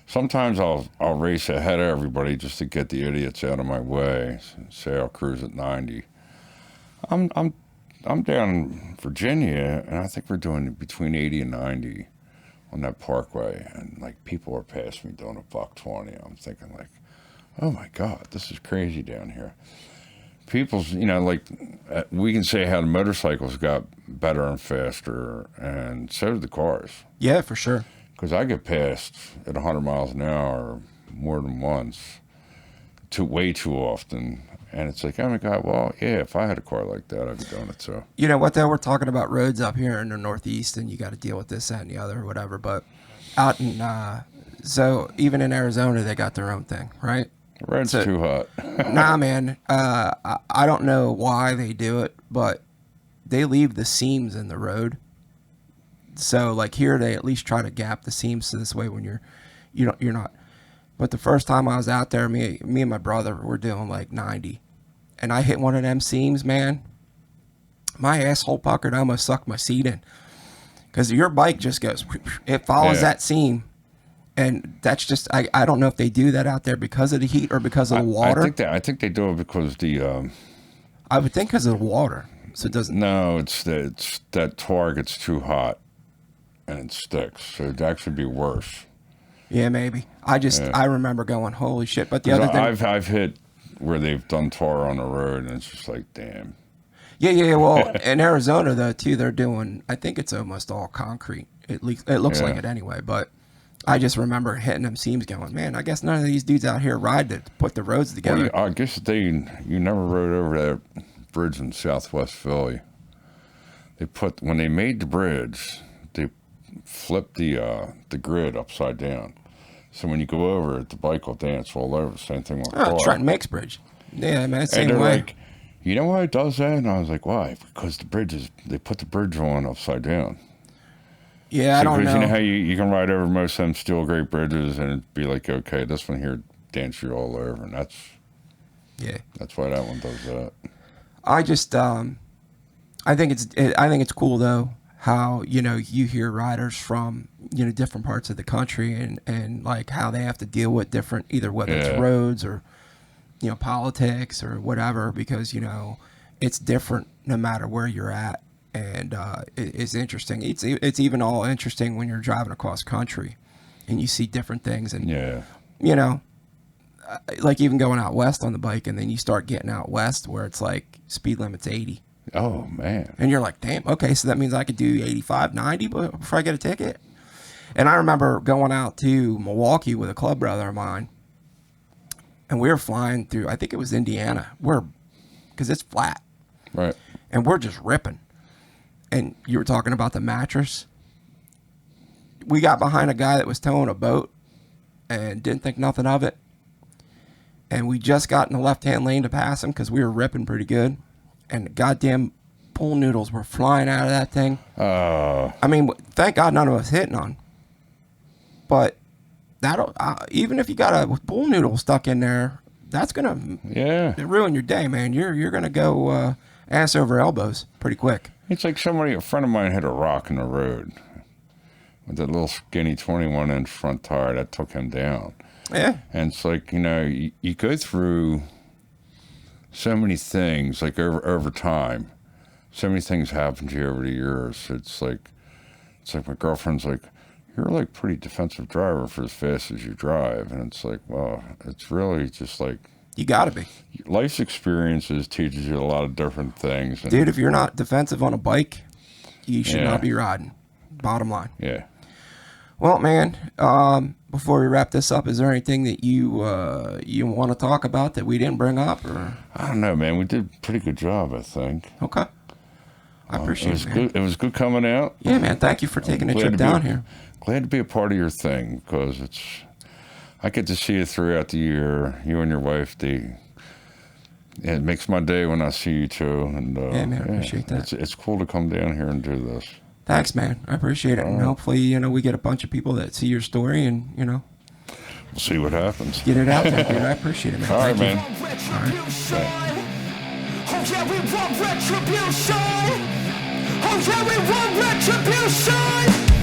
S2: Sometimes I'll race ahead of everybody just to get the idiots out of my way. Say I'll cruise at 90. I'm down in Virginia, and I think we're doing between 80 and 90 on that parkway, and like people are passing me doing $120. I'm thinking like, oh my God, this is crazy down here. People's, like we can say how the motorcycles got better and faster, and so did the cars.
S1: Yeah, for sure.
S2: Because I get passed at 100 miles an hour more than once, way too often. And it's like, oh my God, well, yeah, if I had a car like that, I'd be doing it too.
S1: You know what, though? We're talking about roads up here in the Northeast, and you got to deal with this, that, and the other, or whatever. But out in, so even in Arizona, they got their own thing, right?
S2: Red's too hot.
S1: Nah, man. I don't know why they do it, but they leave the seams in the road. So like here, they at least try to gap the seams so this way when you're not. But the first time I was out there, me and my brother were doing like 90, and I hit one of them seams, man. My asshole puckered. I almost sucked my seat in because your bike just goes. It follows that seam. And that's just, I don't know if they do that out there because of the heat or because of the water.
S2: I think they do it because
S1: I would think because of the water. So it doesn't.
S2: No, it's that tar gets too hot and it sticks. So it'd actually be worse.
S1: Yeah, maybe. I remember going, holy shit. But the other thing.
S2: I've hit where they've done tar on the road, and it's just like, damn.
S1: Yeah. Well, in Arizona, though, too, they're doing, I think it's almost all concrete. It looks like it anyway. But I just remember hitting them seams going, man, I guess none of these dudes out here ride to put the roads together.
S2: Well, I guess you never rode over that bridge in Southwest Philly. When they made the bridge, they flipped the grid upside down. So when you go over it, the bike will dance all over. Same thing with car.
S1: Trenton Makes Bridge. Yeah, man, same
S2: and they're
S1: way.
S2: like, you know why it does that? And I was like, why? Because they put the bridge on upside down.
S1: Yeah, I don't
S2: Because you know
S1: know.
S2: how you can ride over most of them steel great bridges and it'd be like, okay, this one here dance you all over, and
S1: Yeah.
S2: that's why that one does that.
S1: I just I think it's cool though how you hear riders from different parts of the country and like how they have to deal with different, either whether it's
S2: Yeah.
S1: roads or politics or whatever, because it's different no matter where you're at. And it's interesting. It's even all interesting when you're driving across country and you see different things. And
S2: Yeah.
S1: you know like even going out west on the bike, and then you start getting out west where it's like speed limit's 80,
S2: Oh man.
S1: and you're like, damn, okay, so that means I could do 85, 90 before I get a ticket. And I remember going out to Milwaukee with a club brother of mine, and we were flying through, I think it was Indiana, because it's flat,
S2: Right.
S1: and we're just ripping. And you were talking about the mattress. We got behind a guy that was towing a boat and didn't think nothing of it. And we just got in the left-hand lane to pass him because we were ripping pretty good. And the goddamn pool noodles were flying out of that thing. I mean, thank God none of us hit none. But that'll even if you got a pool noodle stuck in there, that's gonna ruin your day, man. You're gonna go ass over elbows pretty quick.
S2: It's like a friend of mine hit a rock in the road with that little skinny 21-inch front tire that took him down.
S1: Yeah.
S2: And it's like, you go through so many things, like over time. So many things happen to you over the years. It's like my girlfriend's like, you're like pretty defensive driver for as fast as you drive. And it's like, well, it's really just like,
S1: You gotta be.
S2: life's experiences teaches you a lot of different things. And,
S1: Dude, if you're not defensive on a bike, you should
S2: Yeah.
S1: not be riding. Bottom line.
S2: Yeah.
S1: Well, man, before we wrap this up, is there anything that you want to talk about that we didn't bring up? Or
S2: I don't know, man. We did a pretty good job, I think.
S1: okay, I appreciate it, man.
S2: Good. It was good coming out.
S1: Yeah, man. Thank you for taking a
S2: Glad
S1: trip
S2: to be-
S1: down here.
S2: Glad to be a part of your thing, because I get to see you throughout the year. You and your wife, it makes my day when I see you too. And
S1: Yeah, man, I appreciate that.
S2: It's cool to come down here and do this.
S1: Thanks, man. I appreciate it, and hopefully, we get a bunch of people that see your story, and
S2: We'll see what happens.
S1: get it out there, dude. I appreciate it, man.
S2: All right,
S1: Thank
S2: man.
S3: Oh yeah, we want retribution. Oh yeah, we want retribution.